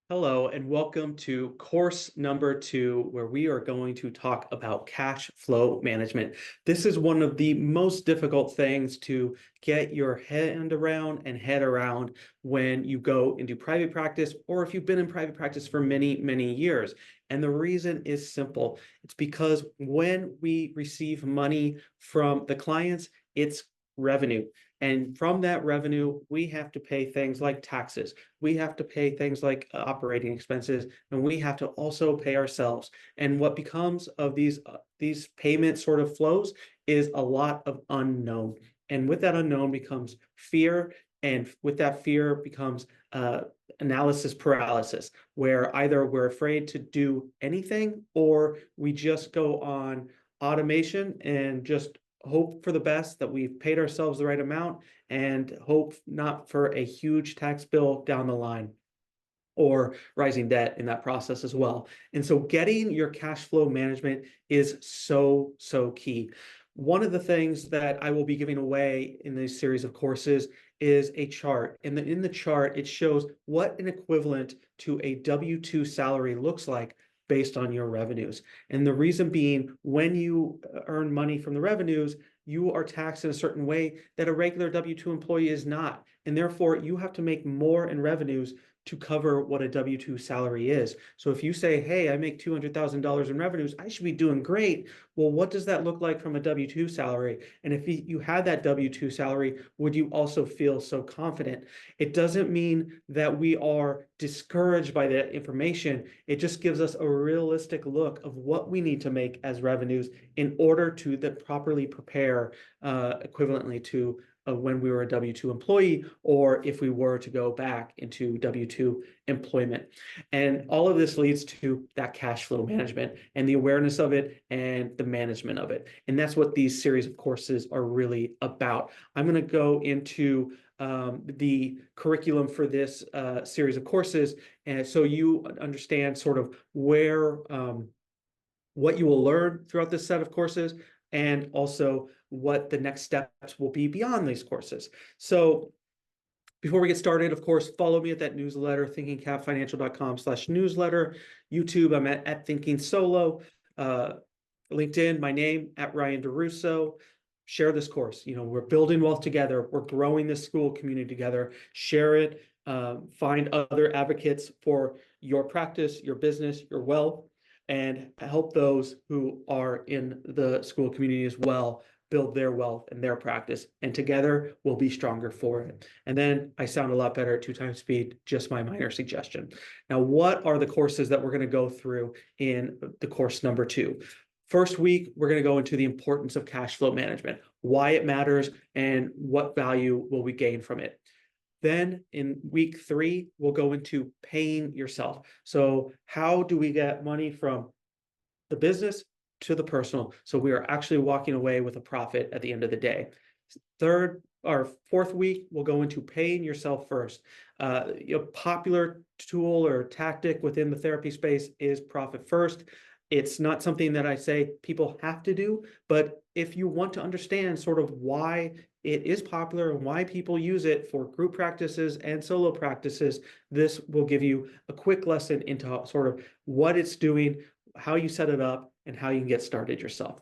Hello, and welcome to course number 2, where we are going to talk about cash flow management. This is one of the most difficult things to get your head around when you go into private practice, or if you've been in private practice for many, many years. And the reason is simple. It's because when we receive money from the clients, it's revenue. And from that revenue, we have to pay things like taxes. We have to pay things like operating expenses, and we have to also pay ourselves. And what becomes of these payment sort of flows is a lot of unknown. And with that unknown becomes fear, and with that fear becomes analysis paralysis, where either we're afraid to do anything or we just go on automation and just hope for the best that we've paid ourselves the right amount and hope not for a huge tax bill down the line or rising debt in that process as well. And so getting your cash flow management is so, so key. One of the things that I will be giving away in this series of courses is a chart. And in the chart, it shows what an equivalent to a W-2 salary looks like based on your revenues. And the reason being, when you earn money from the revenues, you are taxed in a certain way that a regular W-2 employee is not. And therefore, you have to make more in revenues to cover what a W-2 salary is. So if you say, hey, I make $200,000 in revenues, I should be doing great. Well, what does that look like from a W-2 salary? And if you had that W-2 salary, would you also feel so confident? It doesn't mean that we are discouraged by that information. It just gives us a realistic look of what we need to make as revenues in order to properly prepare equivalently to when we were a W-2 employee, or if we were to go back into W-2 employment. And all of this leads to that cash flow management and the awareness of it and the management of it. And that's what these series of courses are really about. I'm going to go into the curriculum for this series of courses, and so you understand sort of where what you will learn throughout this set of courses, and also what the next steps will be beyond these courses. So before we get started, of course, follow me at that newsletter, thinkingcapfinancial.com/newsletter. YouTube, I'm at Thinking Solo. LinkedIn, my name, at Ryan DeRusso. Share this course. We're building wealth together. We're growing this school community together. Share it. Find other advocates for your practice, your business, your wealth, and help those who are in the school community as well build their wealth and their practice. And together we'll be stronger for it. And then I sound a lot better at 2 times speed, just my minor suggestion. Now, what are the courses that we're going to go through in the course number 2? First week, we're going to go into the importance of cash flow management, why it matters, and what value will we gain from it. Then in week 3, we'll go into paying yourself. So how do we get money from the business to the personal, so we are actually walking away with a profit at the end of the day? Third or fourth week, we'll go into paying yourself first. A popular tool or tactic within the therapy space is profit first. It's not something that I say people have to do, but if you want to understand sort of why it is popular and why people use it for group practices and solo practices, this will give you a quick lesson into sort of what it's doing, how you set it up, and how you can get started yourself.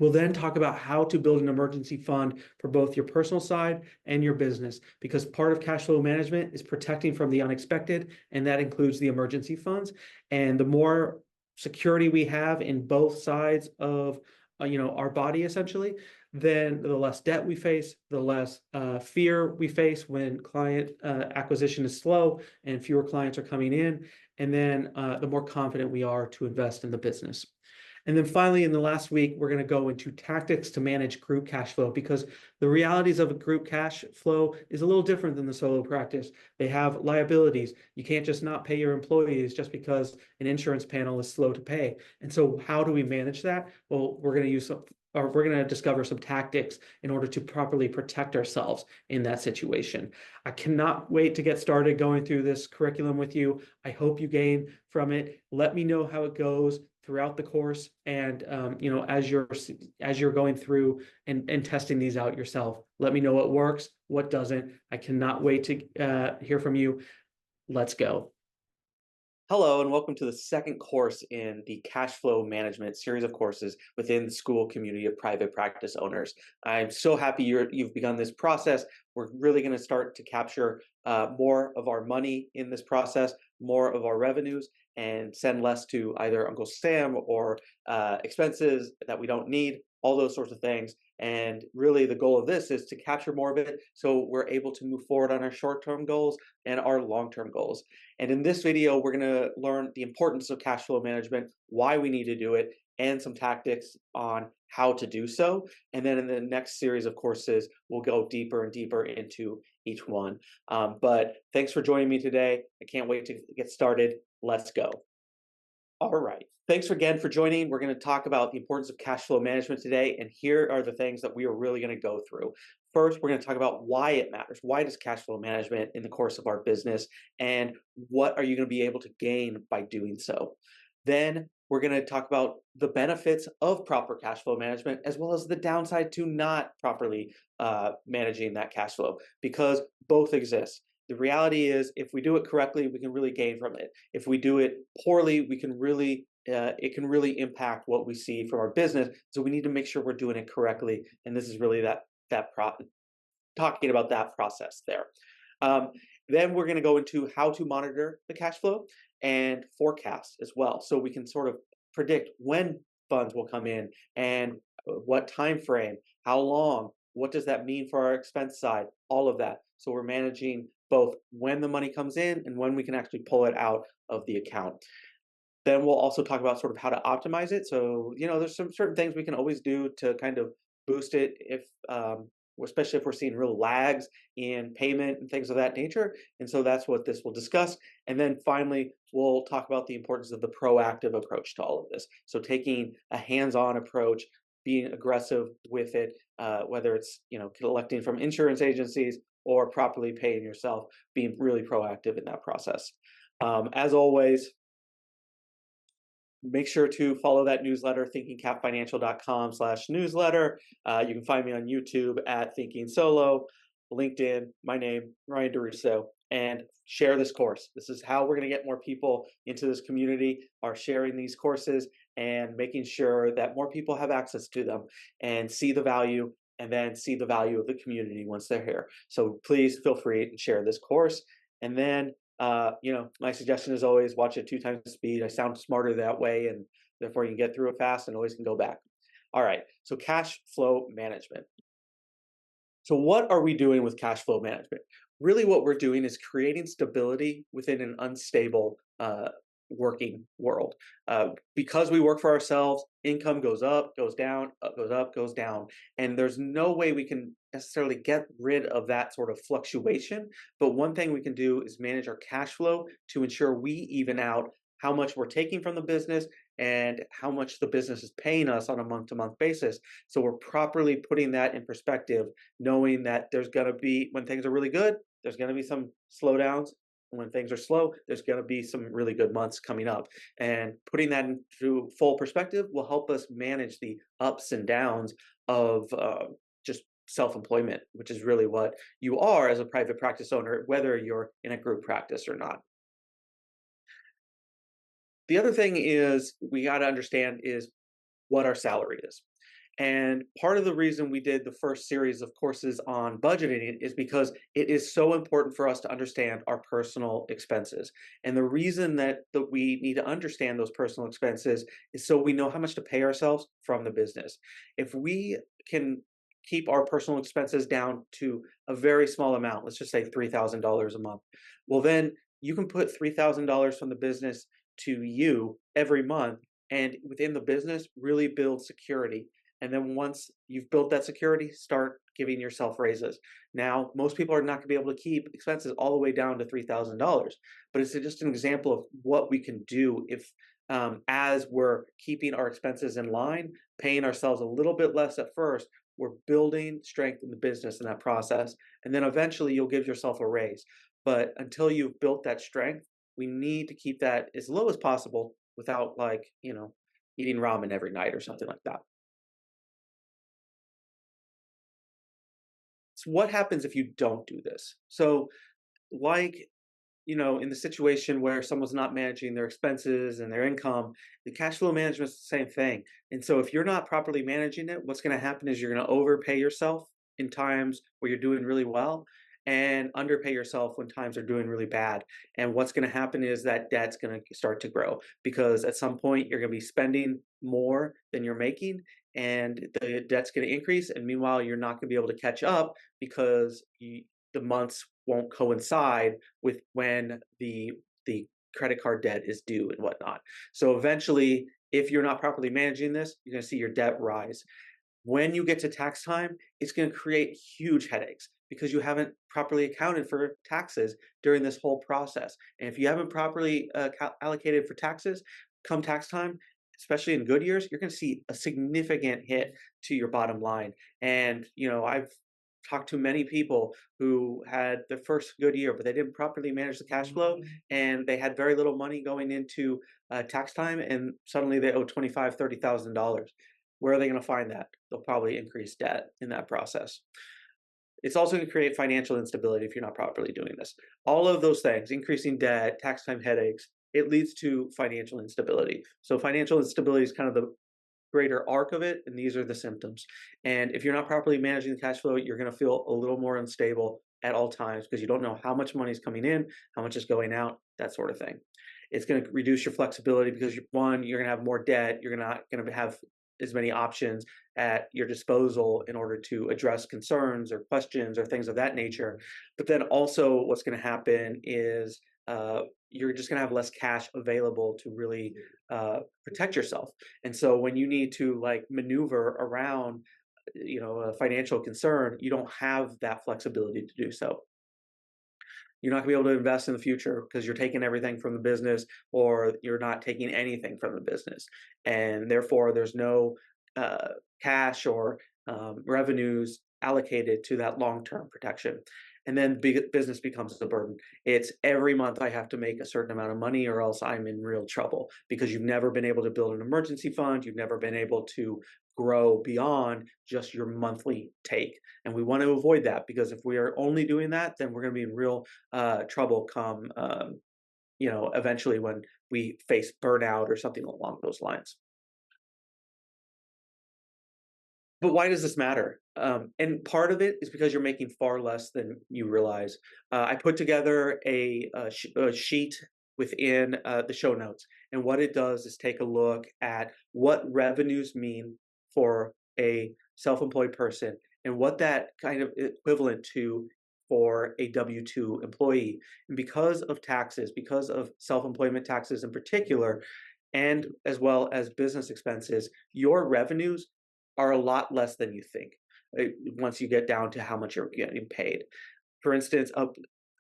We'll then talk about how to build an emergency fund for both your personal side and your business, because part of cash flow management is protecting from the unexpected, and that includes the emergency funds. And the more security we have in both sides of our body, essentially, then the less debt we face, the less fear we face when client acquisition is slow and fewer clients are coming in, and then the more confident we are to invest in the business. And then finally, in the last week, we're going to go into tactics to manage group cash flow, because the realities of a group cash flow is a little different than the solo practice. They have liabilities. You can't just not pay your employees just because an insurance panel is slow to pay. And so how do we manage that? Well, we're going to discover some tactics in order to properly protect ourselves in that situation. I cannot wait to get started going through this curriculum with you. I hope you gain from it. Let me know how it goes throughout the course, and as you're going through and testing these out yourself. Let me know what works, what doesn't. I cannot wait to hear from you. Let's go. Hello, and welcome to the second course in the cash flow management series of courses within the school community of private practice owners. I'm so happy you've begun this process. We're really going to start to capture more of our money in this process, more of our revenues, and send less to either Uncle Sam or expenses that we don't need, all those sorts of things. And really, the goal of this is to capture more of it so we're able to move forward on our short term goals and our long term goals. And in this video, we're going to learn the importance of cash flow management, why we need to do it, and some tactics on how to do so. And then in the next series of courses, we'll go deeper and deeper into each one. But thanks for joining me today. I can't wait to get started. Let's go. All right. Thanks again for joining. We're going to talk about the importance of cash flow management today. And here are the things that we are really going to go through. First, we're going to talk about why it matters. Why does cash flow management in the course of our business? And what are you going to be able to gain by doing so? Then we're going to talk about the benefits of proper cash flow management, as well as the downside to not properly managing that cash flow, because both exist. The reality is, if we do it correctly, we can really gain from it. If we do it poorly, we can really it can really impact what we see from our business. So we need to make sure we're doing it correctly, and this is really talking about that process there. Um, then we're going to go into how to monitor the cash flow and forecast as well, so we can sort of predict when funds will come in and what time frame, how long, what does that mean for our expense side, all of that. So we're managing both when the money comes in and when we can actually pull it out of the account. Then we'll also talk about sort of how to optimize it. So, there's some certain things we can always do to kind of boost it if especially if we're seeing real lags in payment and things of that nature. And so that's what this will discuss. And then finally, we'll talk about the importance of the proactive approach to all of this. So taking a hands-on approach, being aggressive with it, whether it's collecting from insurance agencies or properly paying yourself, being really proactive in that process. As always, make sure to follow that newsletter, thinkingcapfinancial.com/newsletter. You can find me on YouTube at Thinking Solo, LinkedIn, my name, Ryan DeRusso, and share this course. This is how we're going to get more people into this community, are sharing these courses and making sure that more people have access to them and see the value, and then see the value of the community once they're here. So please feel free and share this course. And then my suggestion is always watch it 2 times the speed. I sound smarter that way, and therefore you can get through it fast and always can go back. All right, so cash flow management. So what are we doing with cash flow management? Really what we're doing is creating stability within an unstable working world. Because we work for ourselves, income goes up, goes down, goes up, goes down. And there's no way we can necessarily get rid of that sort of fluctuation. But one thing we can do is manage our cash flow to ensure we even out how much we're taking from the business and how much the business is paying us on a month to month basis. So we're properly putting that in perspective, knowing that there's going to be, when things are really good, there's going to be some slowdowns. And when things are slow, there's going to be some really good months coming up. And putting that into full perspective will help us manage the ups and downs of just self-employment, which is really what you are as a private practice owner, whether you're in a group practice or not. The other thing is we got to understand is what our salary is. And part of the reason we did the first series of courses on budgeting is because it is so important for us to understand our personal expenses. And the reason that we need to understand those personal expenses is so we know how much to pay ourselves from the business. If we can keep our personal expenses down to a very small amount, let's just say $3,000 a month, well, then you can put $3,000 from the business to you every month, and within the business really build security. And then once you've built that security, start giving yourself raises. Now, most people are not going to be able to keep expenses all the way down to $3,000, but it's just an example of what we can do if, as we're keeping our expenses in line, paying ourselves a little bit less at first, we're building strength in the business in that process. And then eventually you'll give yourself a raise. But until you've built that strength, we need to keep that as low as possible without, like, eating ramen every night or something like that. So what happens if you don't do this? So, like in the situation where someone's not managing their expenses and their income, the cash flow management is the same thing. And so if you're not properly managing it, what's going to happen is you're going to overpay yourself in times where you're doing really well and underpay yourself when times are doing really bad. And what's going to happen is that debt's going to start to grow because at some point you're going to be spending more than you're making and the debt's going to increase. And meanwhile, you're not going to be able to catch up because the months won't coincide with when the credit card debt is due and whatnot. So eventually, if you're not properly managing this, you're going to see your debt rise. When you get to tax time, it's going to create huge headaches because you haven't properly accounted for taxes during this whole process. And if you haven't properly allocated for taxes, come tax time, especially in good years, you're going to see a significant hit to your bottom line. And I've talked to many people who had their first good year, but they didn't properly manage the cash flow, and they had very little money going into tax time, and suddenly they owe $25,000, $30,000. Where are they going to find that? They'll probably increase debt in that process. It's also going to create financial instability if you're not properly doing this. All of those things, increasing debt, tax time headaches, it leads to financial instability. So financial instability is kind of the greater arc of it, and these are the symptoms. And if you're not properly managing the cash flow, you're going to feel a little more unstable at all times because you don't know how much money is coming in, how much is going out, that sort of thing. It's going to reduce your flexibility because one, you're going to have more debt. You're not going to have as many options at your disposal in order to address concerns or questions or things of that nature. But then also what's going to happen is you're just going to have less cash available to really protect yourself. And so when you need to maneuver around, a financial concern, you don't have that flexibility to do so. You're not going to be able to invest in the future because you're taking everything from the business or you're not taking anything from the business. And therefore, there's no cash or revenues allocated to that long-term protection. And then business becomes a burden. It's every month I have to make a certain amount of money or else I'm in real trouble because you've never been able to build an emergency fund. You've never been able to grow beyond just your monthly take. And we want to avoid that because if we are only doing that, then we're going to be in real trouble come, eventually when we face burnout or something along those lines. But why does this matter? And part of it is because you're making far less than you realize. I put together a sheet within the show notes, and what it does is take a look at what revenues mean for a self-employed person and what that kind of equivalent to for a W-2 employee. And because of taxes, because of self-employment taxes in particular, and as well as business expenses, your revenues are a lot less than you think once you get down to how much you're getting paid. For instance,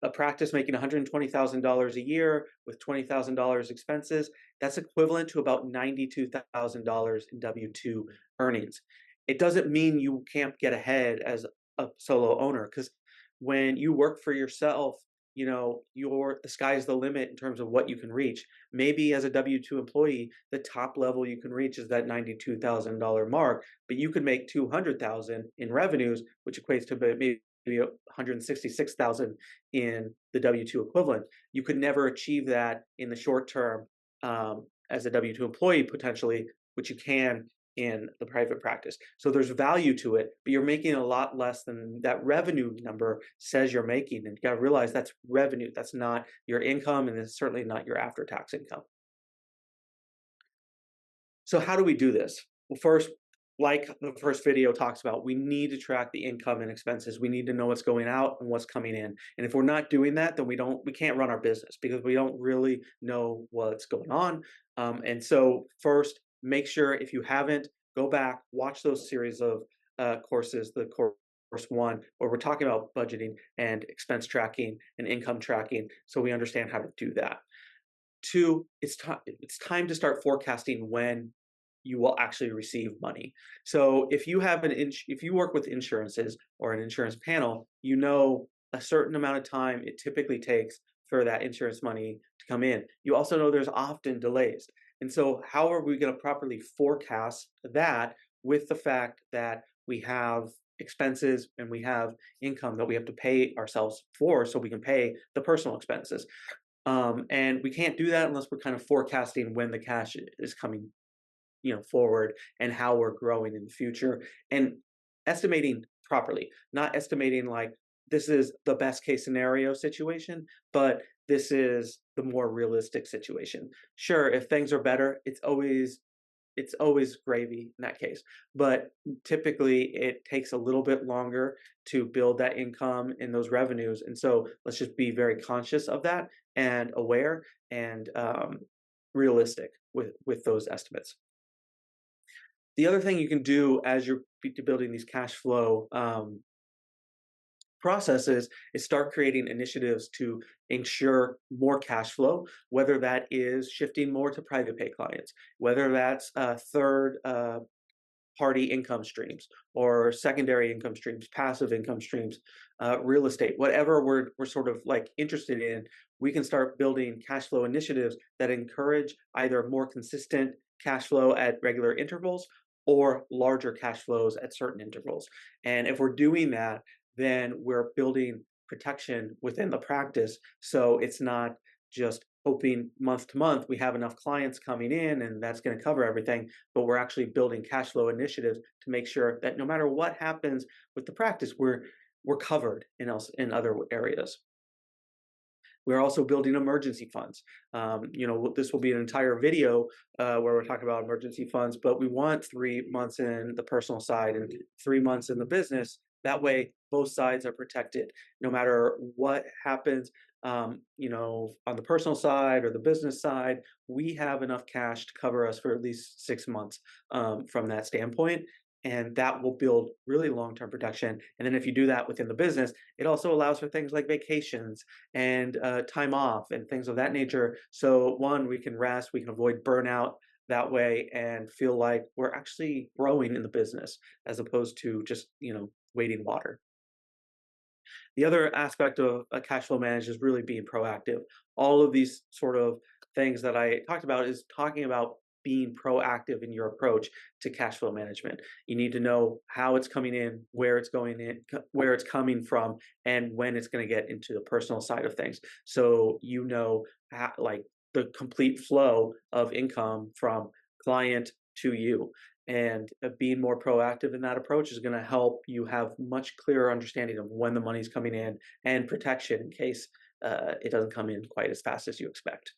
a practice making $120,000 a year with $20,000 expenses, that's equivalent to about $92,000 in W-2 earnings. It doesn't mean you can't get ahead as a solo owner because when you work for yourself, the sky's the limit in terms of what you can reach. Maybe as a W-2 employee, the top level you can reach is that $92,000 mark, but you could make $200,000 in revenues, which equates to maybe $166,000 in the W-2 equivalent. You could never achieve that in the short term as a W-2 employee potentially, which you can in the private practice. So there's value to it, but you're making a lot less than that revenue number says you're making. And you got to realize that's revenue. That's not your income, and it's certainly not your after-tax income. So how do we do this? Well, first, like the first video talks about, we need to track the income and expenses. We need to know what's going out and what's coming in. And if we're not doing that, then we can't run our business because we don't really know what's going on. And so first, make sure if you haven't, go back, watch those series of courses, the course one, where we're talking about budgeting and expense tracking and income tracking, so we understand how to do that. Two, it's time to start forecasting when you will actually receive money. So if you have if you work with insurances or an insurance panel, you know a certain amount of time it typically takes for that insurance money to come in. You also know there's often delays. And so how are we going to properly forecast that with the fact that we have expenses and we have income that we have to pay ourselves for so we can pay the personal expenses. And we can't do that unless we're kind of forecasting when the cash is coming, forward, and how we're growing in the future, and estimating properly, not estimating like this is the best case scenario situation, but this is the more realistic situation. Sure, if things are better, it's always gravy in that case. But typically, it takes a little bit longer to build that income and those revenues. And so let's just be very conscious of that and aware and realistic with those estimates. The other thing you can do as you're building these cash flow processes is start creating initiatives to ensure more cash flow, whether that is shifting more to private pay clients, whether that's third party income streams or secondary income streams, passive income streams, real estate, whatever we're sort of like interested in, we can start building cash flow initiatives that encourage either more consistent cash flow at regular intervals or larger cash flows at certain intervals. And if we're doing that, then we're building protection within the practice. So it's not just hoping month to month we have enough clients coming in and that's going to cover everything, but we're actually building cash flow initiatives to make sure that no matter what happens with the practice, we're covered in other areas. We're also building emergency funds. This will be an entire video where we're talking about emergency funds, but we want 3 months in the personal side and 3 months in the business. That way, both sides are protected. No matter what happens, on the personal side or the business side, we have enough cash to cover us for at least 6 months from that standpoint. And that will build really long-term protection. And then if you do that within the business, it also allows for things like vacations and time off and things of that nature. So one, we can rest, we can avoid burnout that way and feel like we're actually growing in the business as opposed to just, wading water. The other aspect of a cash flow management is really being proactive. All of these sort of things that I talked about is talking about being proactive in your approach to cash flow management. You need to know how it's coming in, where it's going in, where it's coming from, and when it's going to get into the personal side of things. So like the complete flow of income from client to you. And being more proactive in that approach is going to help you have much clearer understanding of when the money's coming in and protection in case it doesn't come in quite as fast as you expect.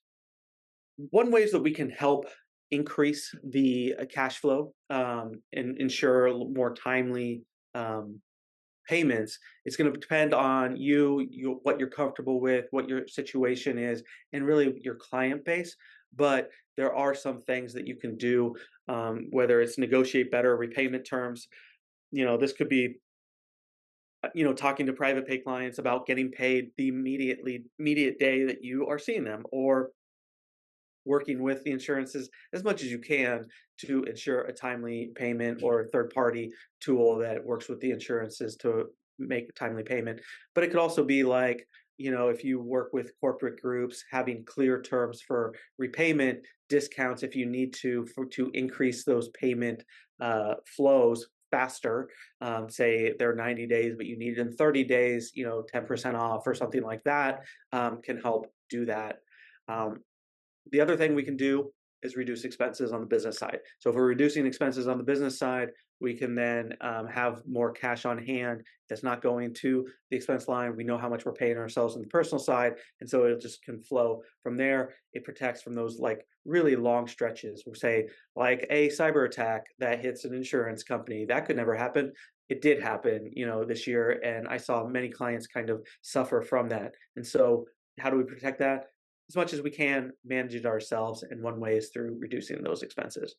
One ways that we can help increase the cash flow and ensure more timely um, payments, it's going to depend on what you're comfortable with, what your situation is, and really your client base. But there are some things that you can do, whether it's negotiate better repayment terms. This could be, talking to private pay clients about getting paid the immediate day that you are seeing them, or working with the insurances as much as you can to ensure a timely payment or a third party tool that works with the insurances to make a timely payment. But it could also be like, if you work with corporate groups, having clear terms for repayment, discounts if you need to increase those payment flows faster. Say they're 90 days, but you need it in 30 days, 10% off or something like that can help do that. Um, the other thing we can do is reduce expenses on the business side. So if we're reducing expenses on the business side, we can then have more cash on hand that's not going to the expense line. We know how much we're paying ourselves on the personal side, and so it just can flow from there. It protects from those like really long stretches. We'll say like a cyber attack that hits an insurance company. That could never happen. It did happen, this year, and I saw many clients kind of suffer from that. And so how do we protect that? As much as we can manage it ourselves, and one way is through reducing those expenses.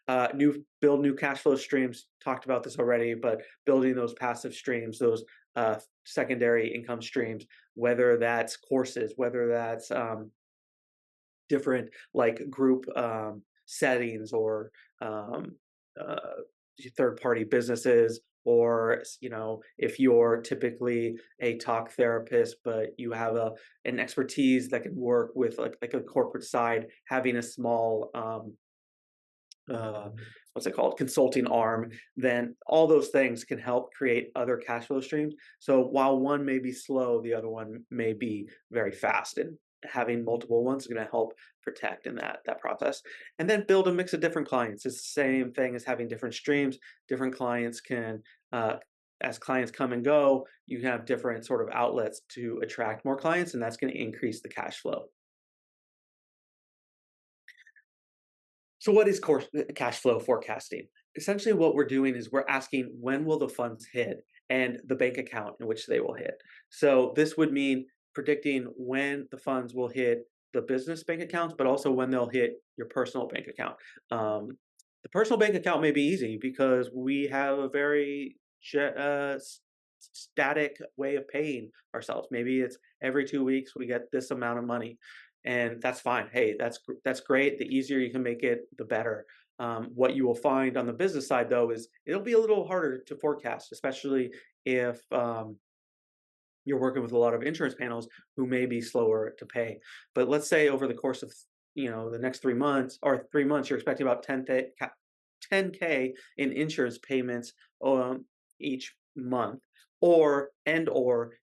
Build new cash flow streams. Talked about this already, but building those passive streams, those secondary income streams, whether that's courses, whether that's different like group settings or uh, third party businesses, or if you're typically a talk therapist but you have an expertise that can work with like a corporate side, having a small uh, what's it called, consulting arm, then all those things can help create other cash flow streams. So while one may be slow, the other one may be very fast, and having multiple ones is going to help protect in that process. And then build a mix of different clients. It's the same thing as having different streams. Different clients can as clients come and go, you can have different sort of outlets to attract more clients, and that's going to increase the cash flow. So what is cash flow forecasting? Essentially what we're doing is we're asking when will the funds hit and the bank account in which they will hit. So this would mean predicting when the funds will hit the business bank accounts, but also when they'll hit your personal bank account. Um, the personal bank account may be easy because we have a very static way of paying ourselves. Maybe it's every 2 weeks we get this amount of money, and that's fine. Hey, that's great. The easier you can make it, the better. What you will find on the business side, though, is it'll be a little harder to forecast, especially if you're working with a lot of insurance panels who may be slower to pay. But let's say over the course of the next 3 months or 3 months, you're expecting about 10K in insurance payments each month, or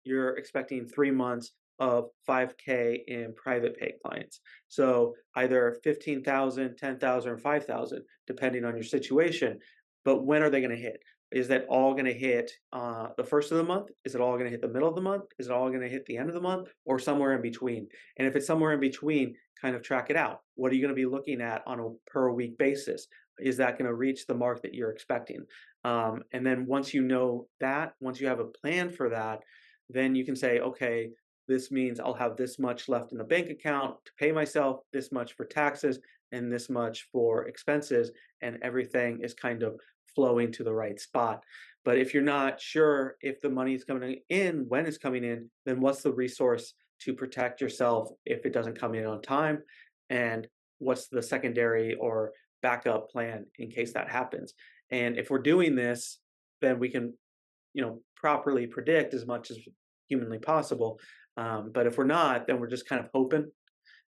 you're expecting 3 months of 5K in private pay clients. So either 15,000, 10,000, or 5,000, depending on your situation. But when are they going to hit? Is that all going to hit the first of the month? Is it all going to hit the middle of the month? Is it all going to hit the end of the month, or somewhere in between? And if it's somewhere in between, kind of track it out. What are you going to be looking at on a per week basis? Is that going to reach the mark that you're expecting? And then once you know that, once you have a plan for that, then you can say, okay, this means I'll have this much left in the bank account to pay myself, this much for taxes, and this much for expenses, and everything is kind of flowing to the right spot. But if you're not sure if the money is coming in, when it's coming in, then what's the resource to protect yourself if it doesn't come in on time? And what's the secondary or backup plan in case that happens? And if we're doing this, then we can, properly predict as much as humanly possible. But if we're not, then we're just kind of hoping,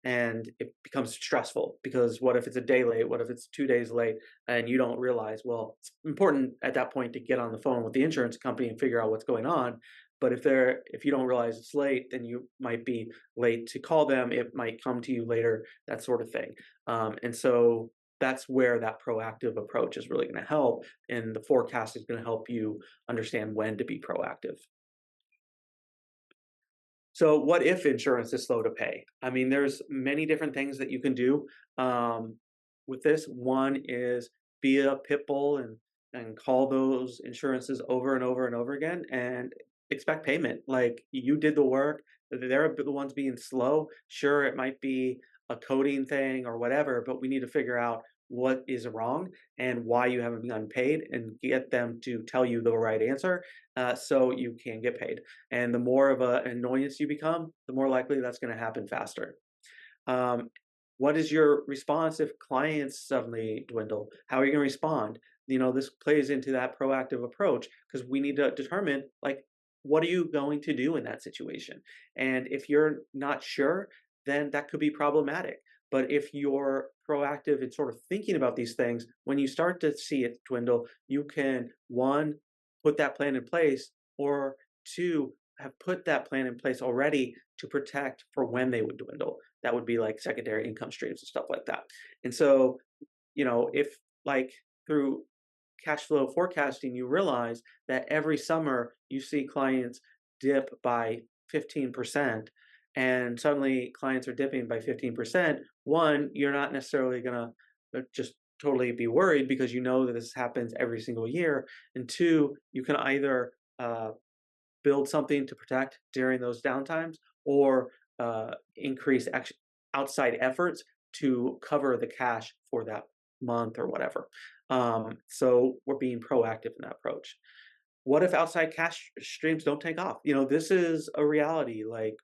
and it becomes stressful because what if it's a day late? What if it's 2 days late and you don't realize? Well, it's important at that point to get on the phone with the insurance company and figure out what's going on. But if you don't realize it's late, then you might be late to call them. It might come to you later, that sort of thing. And so that's where that proactive approach is really going to help. And the forecast is going to help you understand when to be proactive. So what if insurance is slow to pay? I mean, there's many different things that you can do with this. One is be a pit bull and call those insurances over and over and over again and expect payment. Like you did the work, they're the ones being slow. Sure, it might be a coding thing or whatever, but we need to figure out what is wrong and why you haven't been paid and get them to tell you the right answer so you can get paid. And the more of an annoyance you become, the more likely that's going to happen faster. Um, what is your response if clients suddenly dwindle? How are you going to respond? This plays into that proactive approach because we need to determine like, what are you going to do in that situation? And if you're not sure, then that could be problematic. But if you're proactive in sort of thinking about these things, when you start to see it dwindle, you can, one, put that plan in place, or two, have put that plan in place already to protect for when they would dwindle. That would be like secondary income streams and stuff like that. And so, if like through cash flow forecasting, you realize that every summer you see clients dip by 15%, and suddenly clients are dipping by 15%. One, you're not necessarily going to just totally be worried because you know that this happens every single year. And two, you can either build something to protect during those downtimes, or increase outside efforts to cover the cash for that month or whatever. So we're being proactive in that approach. What if outside cash streams don't take off? This is a reality. Like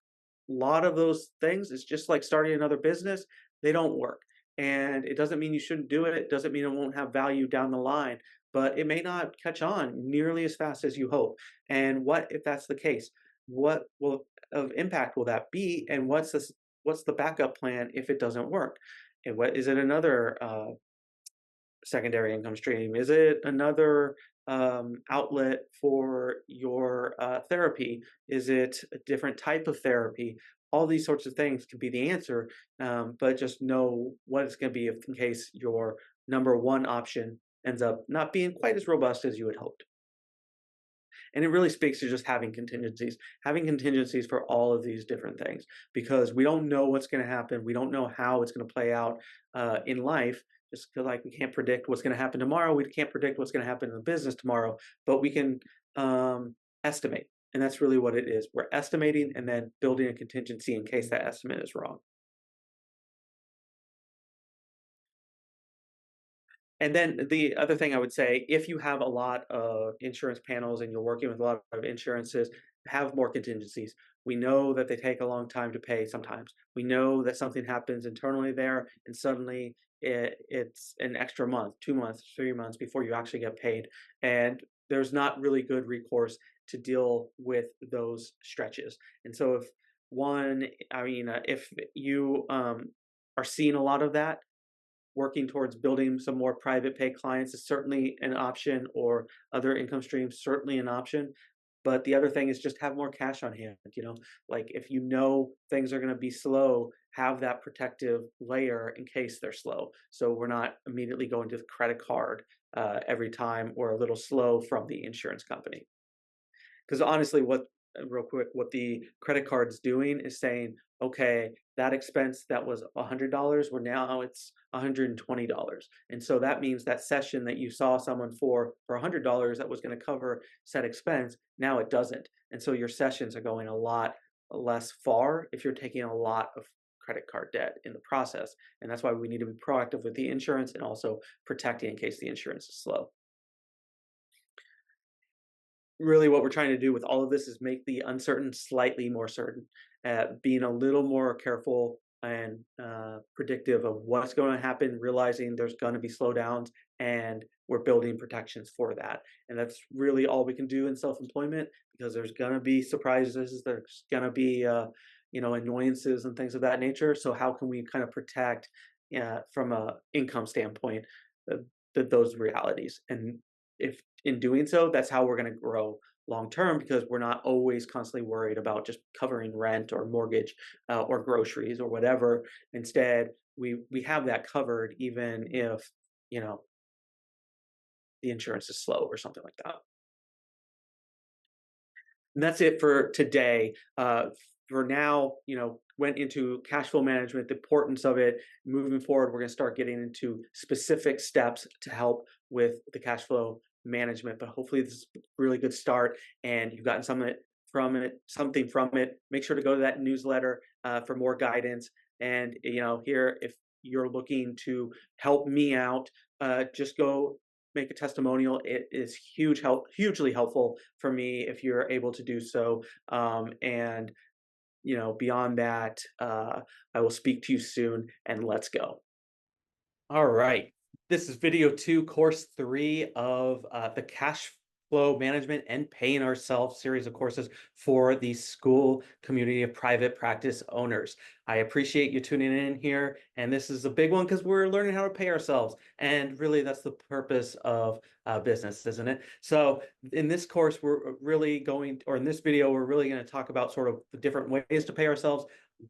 a lot of those things, it's just like starting another business. They don't work. And it doesn't mean you shouldn't do it. It doesn't mean it won't have value down the line, but it may not catch on nearly as fast as you hope. And what if that's the case? What will of impact will that be? And what's the backup plan if it doesn't work? And what is it another secondary income stream? Is it another outlet for your therapy? Is it a different type of therapy? All these sorts of things can be the answer, but just know what it's going to be if, in case your number one option ends up not being quite as robust as you had hoped. And it really speaks to just having contingencies for all of these different things, because we don't know what's going to happen. We don't know how it's going to play out in life. Just feel like we can't predict what's going to happen tomorrow. We can't predict what's going to happen in the business tomorrow, but we can estimate. And that's really what it is. We're estimating and then building a contingency in case that estimate is wrong. And then the other thing I would say, if you have a lot of insurance panels and you're working with a lot of insurances, have more contingencies. We know that they take a long time to pay sometimes. We know that something happens internally there and suddenly it's an extra month, 2 months, 3 months before you actually get paid. And there's not really good recourse to deal with those stretches. And so if you are seeing a lot of that, working towards building some more private pay clients is certainly an option, or other income streams certainly an option. But the other thing is just have more cash on hand. Like if you know things are going to be slow, have that protective layer in case they're slow. So we're not immediately going to the credit card every time we're a little slow from the insurance company. Because honestly, real quick, what the credit card's doing is saying, okay, that expense that was $100, now it's $120. And so that means that session that you saw someone for $100 that was going to cover said expense, now it doesn't. And so your sessions are going a lot less far if you're taking a lot of credit card debt in the process. And that's why we need to be proactive with the insurance and also protecting in case the insurance is slow. Really what we're trying to do with all of this is make the uncertain slightly more certain, being a little more careful and predictive of what's going to happen, realizing there's going to be slowdowns, and we're building protections for that. And that's really all we can do in self-employment, because there's going to be surprises, there's going to be annoyances and things of that nature. So how can we kind of protect from a income standpoint those realities? And if in doing so, that's how we're going to grow long term, because we're not always constantly worried about just covering rent or mortgage or groceries or whatever. Instead, we have that covered, even if the insurance is slow or something like that. And that's it for today. For now, went into cash flow management, the importance of it. Moving forward, we're going to start getting into specific steps to help with the cash flow management. But hopefully this is a really good start and you've gotten something from it. Make sure to go to that newsletter for more guidance. And here, if you're looking to help me out, just go make a testimonial. It is hugely helpful for me if you're able to do so. And beyond that, I will speak to you soon, and let's go. All right. This is video 2, course 3 of the cash flow management and paying ourselves series of courses for the school community of private practice owners. I appreciate you tuning in here. And this is a big one because we're learning how to pay ourselves. And really, that's the purpose of business, isn't it? So in this course, in this video, we're really going to talk about sort of the different ways to pay ourselves,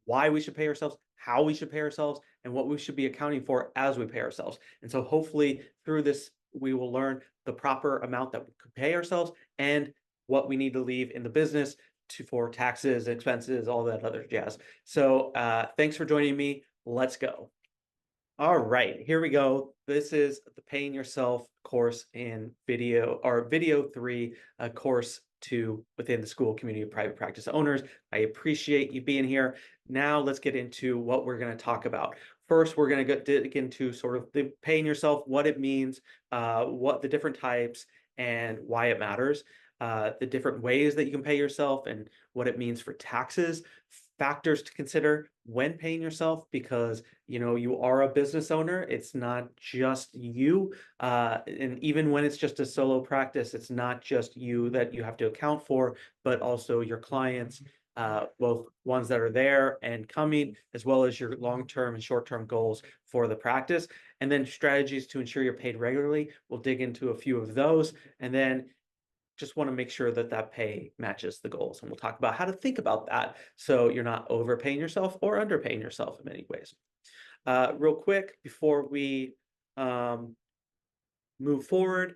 why we should pay ourselves, how we should pay ourselves, and what we should be accounting for as we pay ourselves. And so hopefully through this, we will learn the proper amount that we could pay ourselves and what we need to leave in the business for taxes, expenses, all that other jazz. So thanks for joining me. Let's go. All right, here we go. This is the Paying Yourself course in video 3, course 2 within the school community of private practice owners. I appreciate you being here. Now let's get into what we're going to talk about. First, we're going to dig into sort of the paying yourself, what it means, what the different types, and why it matters, the different ways that you can pay yourself, and what it means for taxes, factors to consider when paying yourself, because you are a business owner. It's not just you, and even when it's just a solo practice, it's not just you that you have to account for, but also your clients, both ones that are there and coming, as well as your long-term and short-term goals for the practice. And then strategies to ensure you're paid regularly. We'll dig into a few of those. And then just want to make sure that that pay matches the goals. And we'll talk about how to think about that so you're not overpaying yourself or underpaying yourself in many ways. Real quick, before we move forward,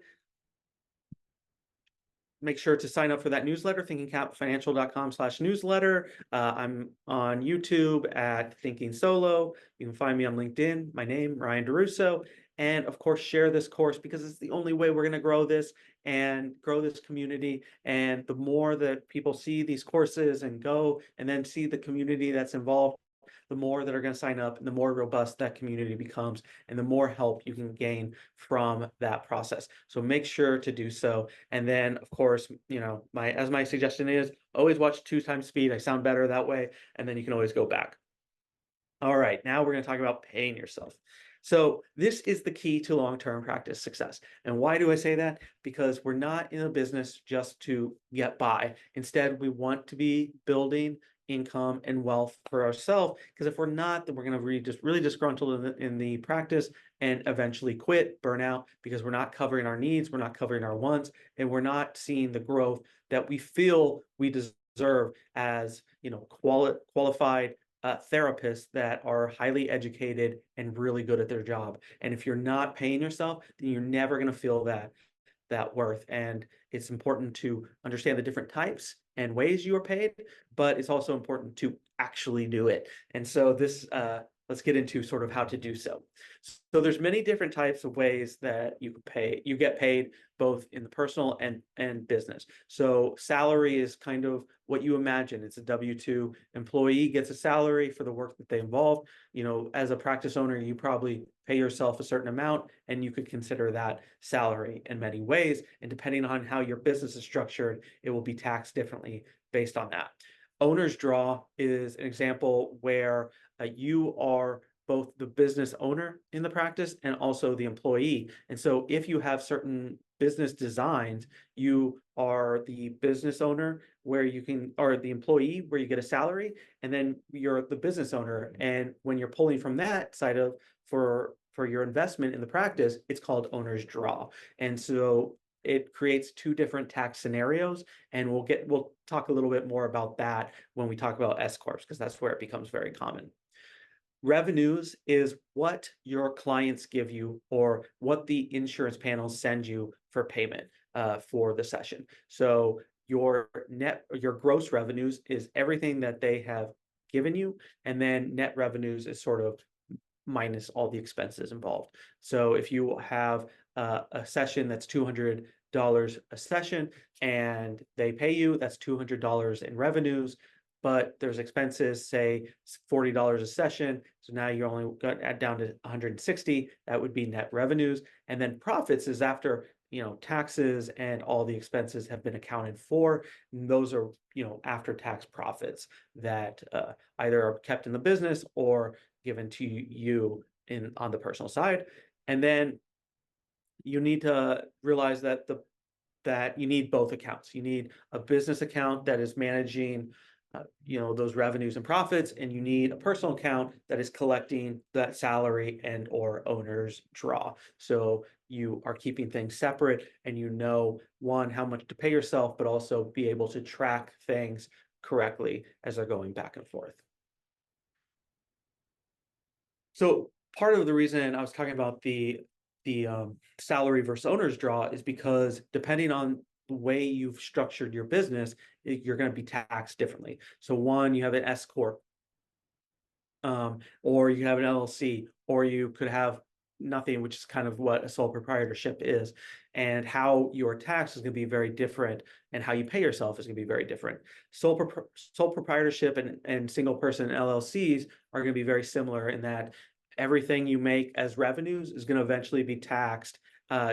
make sure to sign up for that newsletter, thinkingcapfinancial.com/newsletter. I'm on YouTube at Thinking Solo. You can find me on LinkedIn, my name, Ryan DeRusso. And of course, share this course because it's the only way we're going to grow this and grow this community. And the more that people see these courses and go and then see the community that's involved, the more that are going to sign up and the more robust that community becomes and the more help you can gain from that process. So make sure to do so. And then of course, my suggestion is always watch 2x speed. I sound better that way. And then you can always go back. All right, now we're going to talk about paying yourself. So this is the key to long-term practice success. And why do I say that? Because we're not in a business just to get by. Instead, we want to be building income and wealth for ourselves. Because if we're not, then we're going to really disgruntled in the practice and eventually quit, burn out, because we're not covering our needs, we're not covering our wants, and we're not seeing the growth that we feel we deserve as qualified therapists that are highly educated and really good at their job. And if you're not paying yourself, then you're never going to feel that worth. And it's important to understand the different types and ways you are paid, but it's also important to actually do it. And so let's get into sort of how to do so. So there's many different types of ways that you get paid both in the personal and business. So salary is kind of what you imagine. It's a W-2 employee gets a salary for the work that they involve. As a practice owner, you probably pay yourself a certain amount and you could consider that salary in many ways. And depending on how your business is structured, it will be taxed differently based on that. Owner's draw is an example where you are both the business owner in the practice and also the employee. And so if you have certain business designs, you are the business owner or the employee where you get a salary, and then you're the business owner. And when you're pulling from that side for your investment in the practice, it's called owner's draw. And so it creates two different tax scenarios, and we'll talk a little bit more about that when we talk about S corps, because that's where it becomes very common. Revenues is what your clients give you or what the insurance panels send you for payment for the session. So your gross revenues is everything that they have given you, and then net revenues is sort of minus all the expenses involved. So if you have a session that's $200 a session and they pay you, that's $200 in revenues, but there's expenses, say $40 a session. So now you're only got down to 160. That would be net revenues. And then profits is after taxes and all the expenses have been accounted for. And those are after tax profits that either are kept in the business or given to you on the personal side. And then you need to realize that you need both accounts. You need a business account that is managing those revenues and profits, and you need a personal account that is collecting that salary and or owner's draw. So you are keeping things separate, and one, how much to pay yourself, but also be able to track things correctly as they're going back and forth. So part of the reason I was talking about the salary versus owner's draw is because depending on the way you've structured your business, you're going to be taxed differently. So one, you have an S corp, or you have an LLC, or you could have nothing, which is kind of what a sole proprietorship is, and how your tax is going to be very different, and how you pay yourself is going to be very different. Sole proprietorship and single person LLCs are going to be very similar in that everything you make as revenues is going to eventually be taxed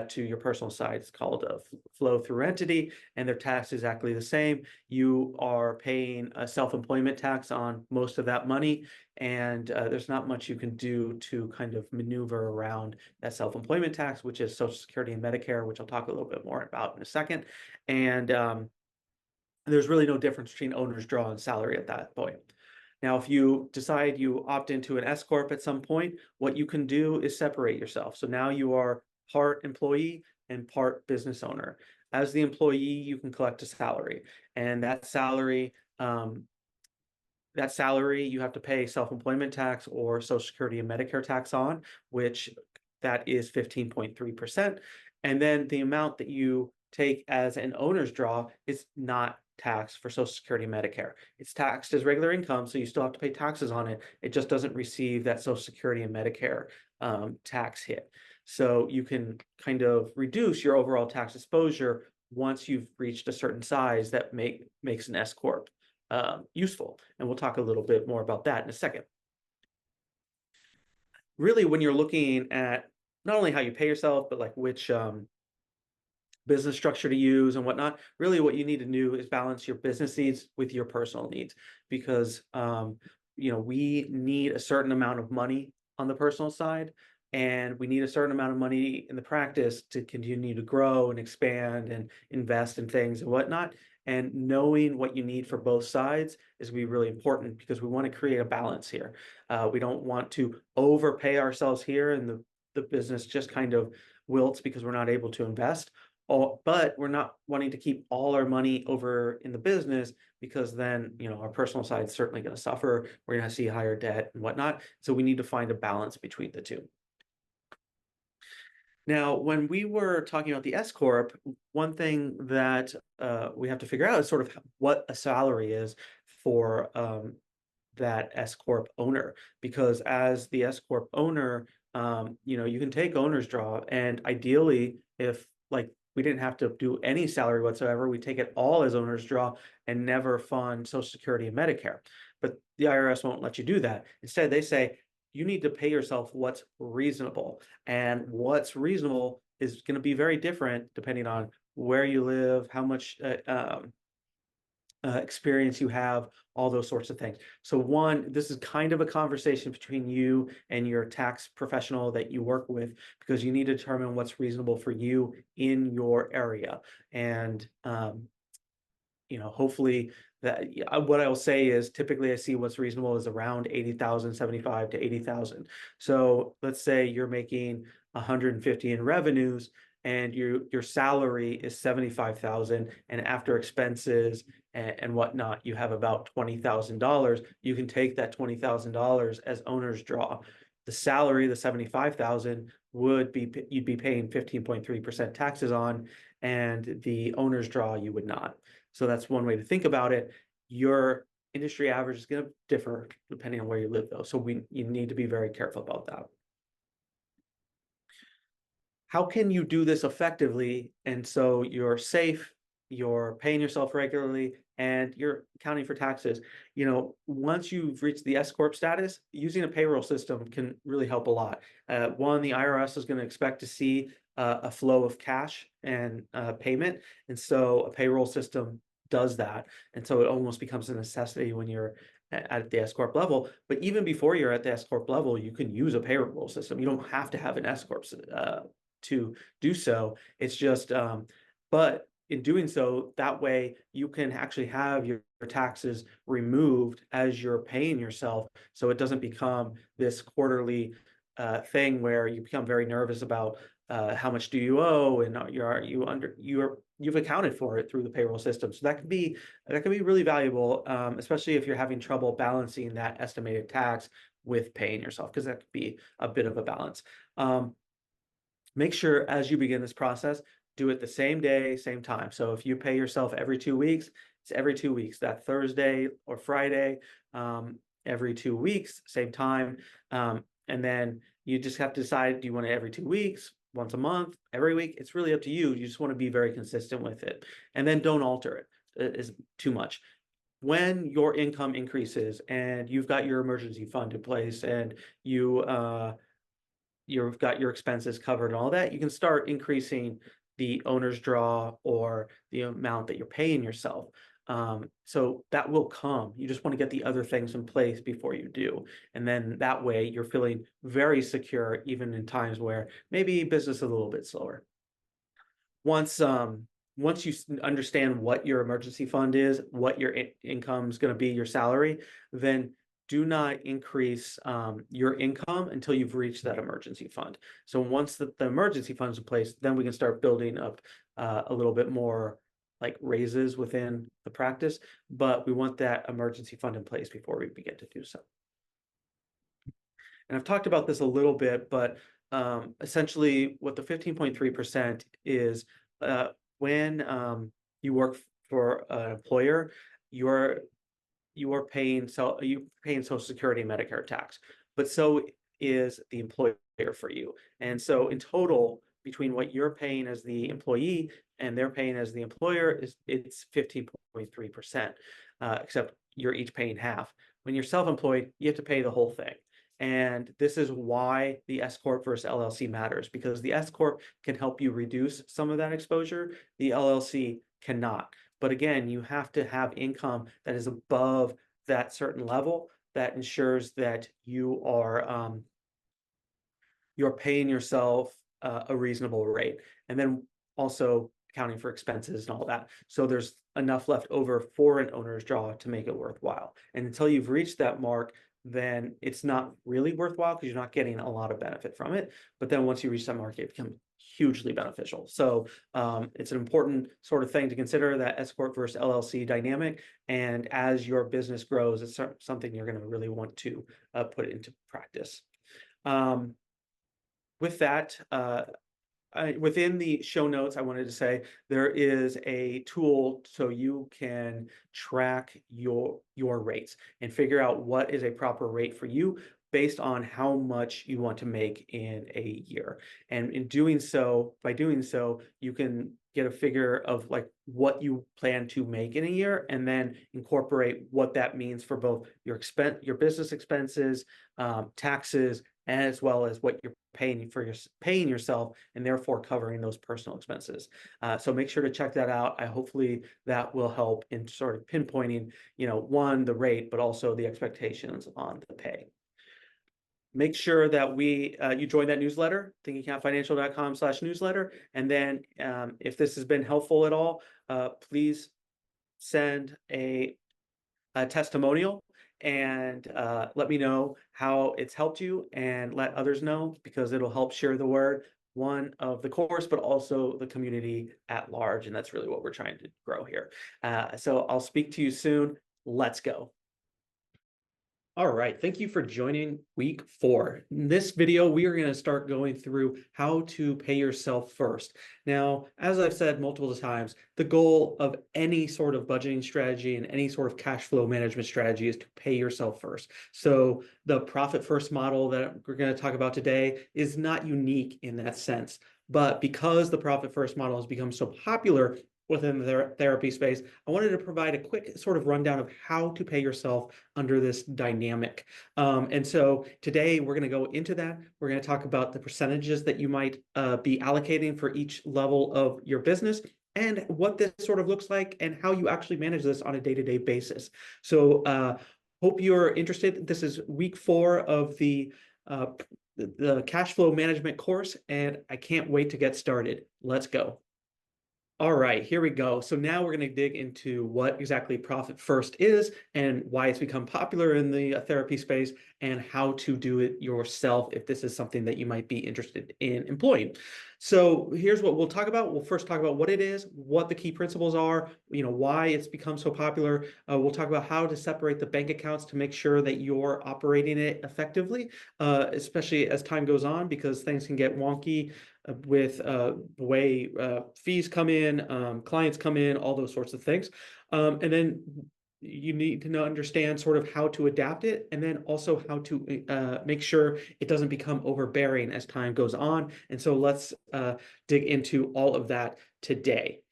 to your personal side. It's called a flow through entity, and they're taxed exactly the same. You are paying a self-employment tax on most of that money, and there's not much you can do to kind of maneuver around that self-employment tax, which is Social Security and Medicare, which I'll talk a little bit more about in a second. And There's really no difference between owner's draw and salary at that point. Now, if you decide you opt into an S corp at some point, what you can do is separate yourself. So now you are part employee and part business owner. As the employee, you can collect a salary, and that salary you have to pay self-employment tax or Social Security and Medicare tax on, which that is 15.3%. And then the amount that you take as an owner's draw is not taxed for Social Security and Medicare. It's taxed as regular income, so you still have to pay taxes on it. It just doesn't receive that Social Security and Medicare tax hit. So you can kind of reduce your overall tax exposure once you've reached a certain size that makes an S corp useful. And we'll talk a little bit more about that in a second. Really, when you're looking at not only how you pay yourself, but like which business structure to use and whatnot, really what you need to do is balance your business needs with your personal needs, because we need a certain amount of money on the personal side, and we need a certain amount of money in the practice to continue to grow and expand and invest in things and whatnot. And knowing what you need for both sides is going to be really important, because we want to create a balance here. We don't want to overpay ourselves here and the business just kind of wilts because we're not able to invest. But we're not wanting to keep all our money over in the business, because then, our personal side is certainly going to suffer. We're going to see higher debt and whatnot. So we need to find a balance between the two. Now, when we were talking about the S corp, one thing that we have to figure out is sort of what a salary is for that S corp owner, because as the S corp owner, you can take owner's draw, and ideally, if like we didn't have to do any salary whatsoever, we take it all as owner's draw and never fund Social Security and Medicare. But the IRS won't let you do that. Instead, they say you need to pay yourself what's reasonable, and what's reasonable is going to be very different depending on where you live, how much experience you have, all those sorts of things. So one, this is kind of a conversation between you and your tax professional that you work with, because you need to determine what's reasonable for you in your area. And hopefully that what I'll say is typically I see what's reasonable is around 80,000, 75 to 80,000. So let's say you're making 150 in revenues, and your salary is 75,000, and after expenses and whatnot, you have about $20,000. You can take that $20,000 as owner's draw. The salary, the 75,000, you'd be paying 15.3% taxes on, and the owner's draw you would not. So that's one way to think about it. Your industry average is going to differ depending on where you live, though. So you need to be very careful about that. How can you do this effectively? And so you're safe, you're paying yourself regularly, and you're accounting for taxes. Once you've reached the S corp status, using a payroll system can really help a lot. One, the IRS is going to expect to see a flow of cash and payment, and so a payroll system does that. And so it almost becomes a necessity when you're at the S corp level. But even before you're at the S corp level, you can use a payroll system. You don't have to have an S corp to do so. It's just, but in doing so, that way you can actually have your taxes removed as you're paying yourself, so it doesn't become this quarterly thing where you become very nervous about how much do you owe, and you've accounted for it through the payroll system. So that can be really valuable, especially if you're having trouble balancing that estimated tax with paying yourself, because that could be a bit of a balance. Make sure as you begin this process, do it the same day, same time. So if you pay yourself every 2 weeks, it's every 2 weeks, that Thursday or Friday, every 2 weeks, same time. And then you just have to decide, do you want it every 2 weeks, once a month, every week? It's really up to you. You just want to be very consistent with it. And then don't alter it. It is too much. When your income increases and you've got your emergency fund in place, and you've got your expenses covered and all that, you can start increasing the owner's draw or the amount that you're paying yourself. So that will come. You just want to get the other things in place before you do. And then that way you're feeling very secure, even in times where maybe business is a little bit slower. Once once you understand what your emergency fund is, what your income is going to be, your salary, then do not increase your income until you've reached that emergency fund. So once the emergency fund is in place, then we can start building up a little bit more like raises within the practice, but we want that emergency fund in place before we begin to do so. And I've talked about this a little bit, but essentially what the 15.3% is, when you work for an employer, you're paying Social Security and Medicare tax, but so is the employer for you. And so in total, between what you're paying as the employee and they're paying as the employer, it's 15.3%, except you're each paying half. When you're self-employed, you have to pay the whole thing. And this is why the S Corp versus LLC matters, because the S Corp can help you reduce some of that exposure. The LLC cannot. But again, you have to have income that is above that certain level that ensures that you're paying yourself a reasonable rate. And then also accounting for expenses and all that. So there's enough left over for an owner's draw to make it worthwhile. And until you've reached that mark, then it's not really worthwhile because you're not getting a lot of benefit from it. But then once you reach that mark, it becomes hugely beneficial. So it's an important sort of thing to consider, that S Corp versus LLC dynamic. And as your business grows, it's something you're going to really want to put into practice. With that, within the show notes, I wanted to say there is a tool so you can track your rates and figure out what is a proper rate for you based on how much you want to make in a year. And in doing so, by doing so, you can get a figure of like what you plan to make in a year, and then incorporate what that means for both your business expenses, taxes, as well as what you're paying yourself, and therefore covering those personal expenses. So make sure to check that out. Hopefully that will help in sort of pinpointing, one, the rate, but also the expectations on the pay. Make sure that you join that newsletter, thinkingcapfinancial.com/newsletter. And then if this has been helpful at all, please send a testimonial and let me know how it's helped you, and let others know, because it'll help share the word, one, of the course, but also the community at large. And that's really what we're trying to grow here. So I'll speak to you soon. Let's go. All right, thank you for joining week 4. In this video, we are going to start going through how to pay yourself first. Now, as I've said multiple times, the goal of any sort of budgeting strategy and any sort of cash flow management strategy is to pay yourself first. So the profit first model that we're going to talk about today is not unique in that sense. But because the profit first model has become so popular within the therapy space, I wanted to provide a quick sort of rundown of how to pay yourself under this dynamic. And so today we're going to go into that. We're going to talk about the percentages that you might be allocating for each level of your business, and what this sort of looks like, and how you actually manage this on a day-to-day basis. So hope you're interested. This is week 4 of the cash flow management course, and I can't wait to get started. Let's go. All right, here we go. So now we're going to dig into what exactly Profit First is, and why it's become popular in the therapy space, and how to do it yourself if this is something that you might be interested in employing. So here's what we'll talk about. We'll first talk about what it is, what the key principles are, why it's become so popular. We'll talk about how to separate the bank accounts to make sure that you're operating it effectively, especially as time goes on, because things can get wonky with the way fees come in, clients come in, all those sorts of things. And then you need to understand sort of how to adapt it, and then also how to make sure it doesn't become overbearing as time goes on. And so let's dig into all of that today.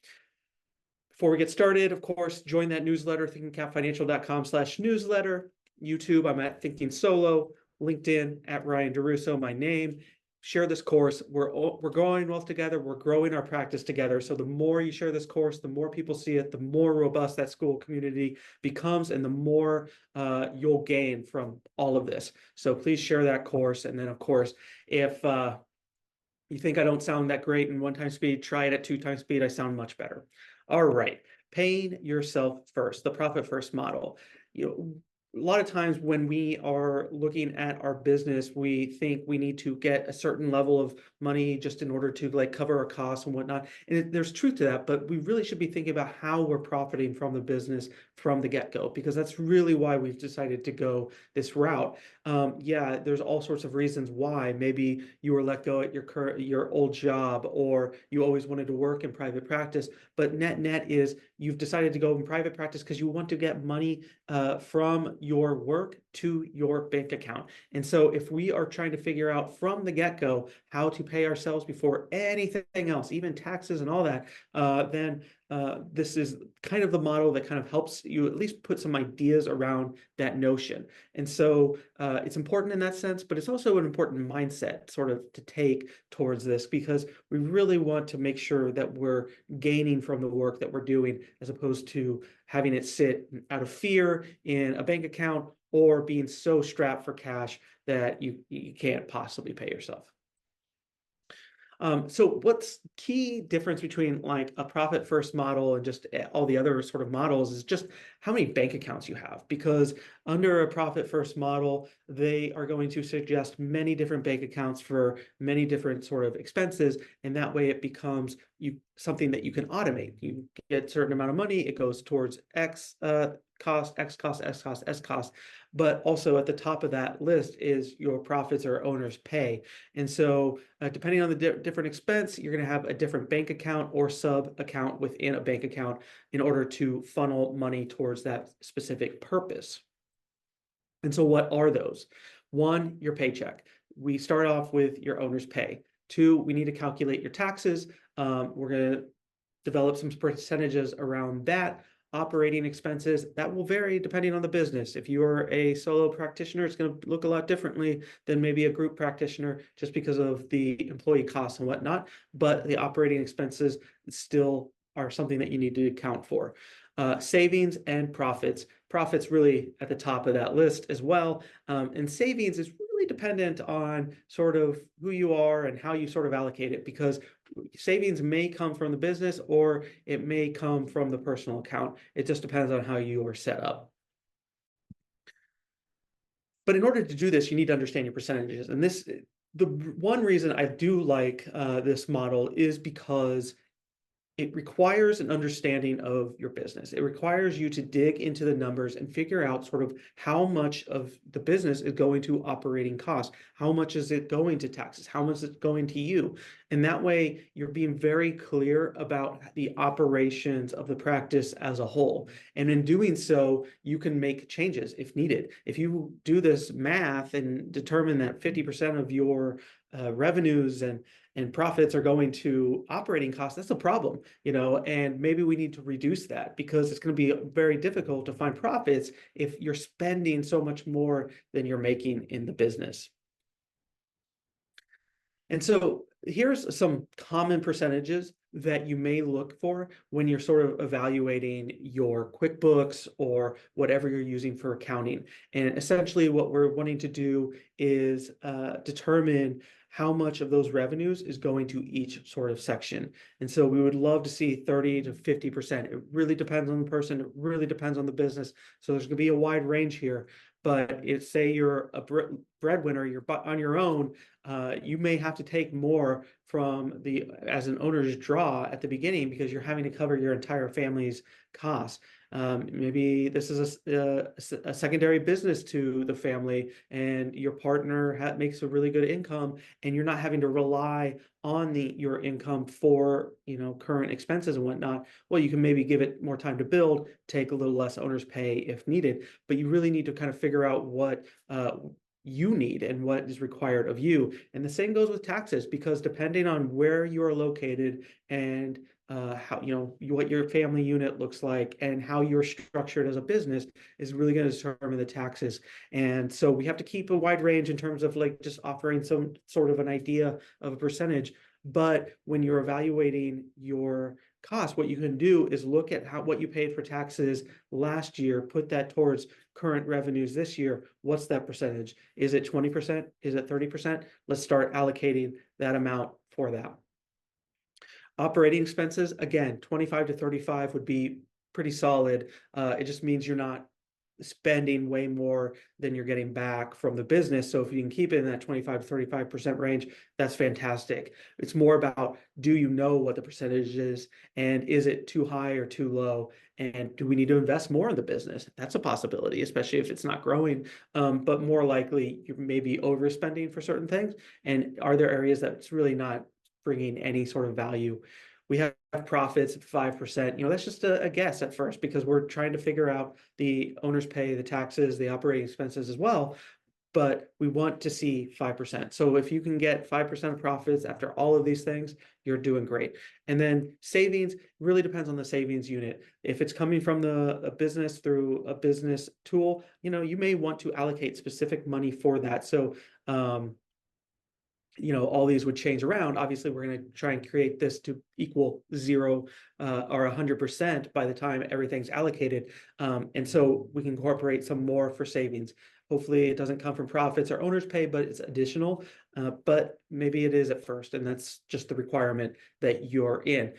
Before we get started, of course, join that newsletter, thinkingcapfinancial.com/newsletter. YouTube, I'm at Thinking Solo. LinkedIn, at Ryan DeRusso, my name. Share this course. We're growing wealth together. We're growing our practice together. So the more you share this course, the more people see it, the more robust that school community becomes, and the more you'll gain from all of this. So please share that course. And then, of course, if You think I don't sound that great in 1 times speed? Try it at 2 times speed. I sound much better. All right. Paying yourself first, the profit first model. You know, a lot of times when we are looking at our business, we think we need to get a certain level of money just in order to like cover our costs and whatnot. And there's truth to that, but we really should be thinking about how we're profiting from the business from the get-go, because that's really why we've decided to go this route. Yeah, there's all sorts of reasons why. Maybe you were let go at your old job, or you always wanted to work in private practice. But net is you've decided to go in private practice because you want to get money from your work to your bank account. And so if we are trying to figure out from the get-go how to pay ourselves before anything else, even taxes and all that, then this is kind of the model that kind of helps you at least put some ideas around that notion. And so it's important in that sense, but it's also an important mindset sort of to take towards this, because we really want to make sure that we're gaining from the work that we're doing, as opposed to having it sit out of fear in a bank account or being so strapped for cash that you can't possibly pay yourself. So what's key difference between like a profit first model and just all the other sort of models is just how many bank accounts you have. Because under a profit first model, they are going to suggest many different bank accounts for many different sort of expenses. And that way it becomes something that you can automate. You get a certain amount of money, it goes towards X cost, X cost, X cost, S cost. But also at the top of that list is your profits or owner's pay. And so depending on the different expense, you're going to have a different bank account or sub account within a bank account in order to funnel money towards that specific purpose. And so what are those? One, your paycheck. We start off with your owner's pay. Two, we need to calculate your taxes. We're going to develop some percentages around that. Operating expenses, that will vary depending on the business. If you're a solo practitioner, it's going to look a lot differently than maybe a group practitioner, just because of the employee costs and whatnot. But the operating expenses still are something that you need to account for. Savings and profits. Profits really at the top of that list as well. And savings is really dependent on sort of who you are and how you sort of allocate it, because savings may come from the business or it may come from the personal account. It just depends on how you are set up. But in order to do this, you need to understand your percentages. And the one reason I do like this model is because it requires an understanding of your business. It requires you to dig into the numbers and figure out sort of how much of the business is going to operating costs, how much is it going to taxes, how much is it going to you. And that way you're being very clear about the operations of the practice as a whole. And in doing so, you can make changes if needed. If you do this math and determine that 50% of your revenues and profits are going to operating costs, that's a problem, and maybe we need to reduce that, because it's going to be very difficult to find profits if you're spending so much more than you're making in the business. And so here's some common percentages that you may look for when you're sort of evaluating your QuickBooks or whatever you're using for accounting. And essentially what we're wanting to do is determine how much of those revenues is going to each sort of section. And so we would love to see 30 to 50%. It really depends on the person. It really depends on the business. So there's going to be a wide range here. But say you're a breadwinner, you're on your own, you may have to take more from as an owner's draw at the beginning, because you're having to cover your entire family's costs. Maybe this is a secondary business to the family, and your partner makes a really good income, and you're not having to rely on your income for current expenses and whatnot. Well, you can maybe give it more time to build, take a little less owner's pay if needed, but you really need to kind of figure out what you need and what is required of you. And the same goes with taxes, because depending on where you are located and how what your family unit looks like and how you're structured as a business is really going to determine the taxes. And so we have to keep a wide range in terms of like just offering some sort of an idea of a percentage. But when you're evaluating your cost, what you can do is look at what you paid for taxes last year, put that towards current revenues this year. What's that percentage? Is it 20%? Is it 30%? Let's start allocating that amount for that. Operating expenses, again, 25 to 35 would be pretty solid. It just means you're not spending way more than you're getting back from the business. So if you can keep it in that 25 to 35% range, that's fantastic. It's more about, do you know what the percentage is, and is it too high or too low? And do we need to invest more in the business? That's a possibility, especially if it's not growing. But more likely, you're maybe overspending for certain things. And are there areas that's really not bringing any sort of value? We have profits at 5%. That's just a guess at first, because we're trying to figure out the owner's pay, the taxes, the operating expenses as well. But we want to see 5%. So if you can get 5% of profits after all of these things, you're doing great. And then savings really depends on the savings unit. If it's coming from a business through a business tool, you may want to allocate specific money for that. So all these would change around. Obviously, we're going to try and create this to equal 0 or 100% by the time everything's allocated. And so we can incorporate some more for savings. Hopefully it doesn't come from profits or owner's pay, but it's additional. But maybe it is at first, and that's just the requirement that you're in.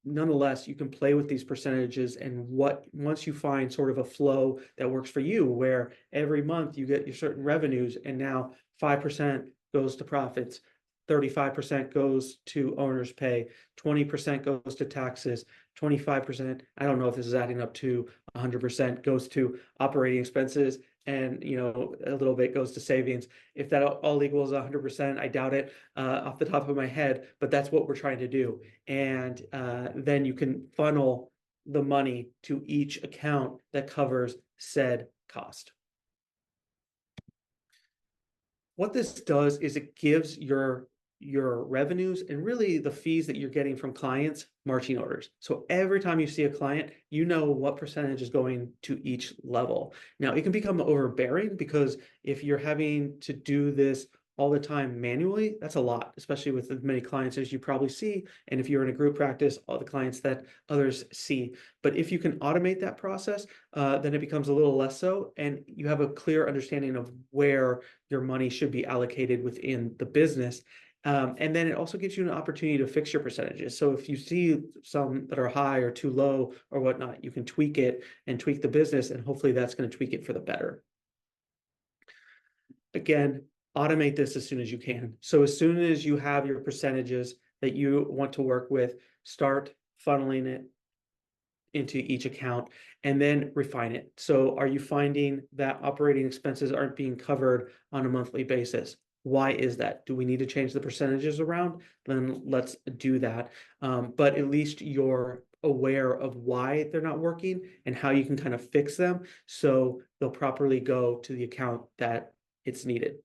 Nonetheless, you can play with these percentages, and once you find sort of a flow that works for you, where every month you get your certain revenues, and now 5% goes to profits, 35% goes to owner's pay, 20% goes to taxes, 25%, I don't know if this is adding up to 100%, goes to operating expenses, and a little bit goes to savings. If that all equals 100%, I doubt it off the top of my head, but that's what we're trying to do. And then you can funnel the money to each account that covers said cost. What this does is it gives your revenues and really the fees that you're getting from clients marching orders. So every time you see a client, you know what percentage is going to each level. Now, it can become overbearing, because if you're having to do this all the time manually, that's a lot, especially with as many clients as you probably see. And if you're in a group practice, all the clients that others see. But if you can automate that process, then it becomes a little less so, and you have a clear understanding of where your money should be allocated within the business. And then it also gives you an opportunity to fix your percentages. So if you see some that are high or too low or whatnot, you can tweak it and tweak the business, and hopefully that's going to tweak it for the better. Again, automate this as soon as you can. So as soon as you have your percentages that you want to work with, start funneling it into each account and then refine it. So are you finding that operating expenses aren't being covered on a monthly basis? Why is that? Do we need to change the percentages around? Then let's do that. But at least you're aware of why they're not working and how you can kind of fix them so they'll properly go to the account that it's needed.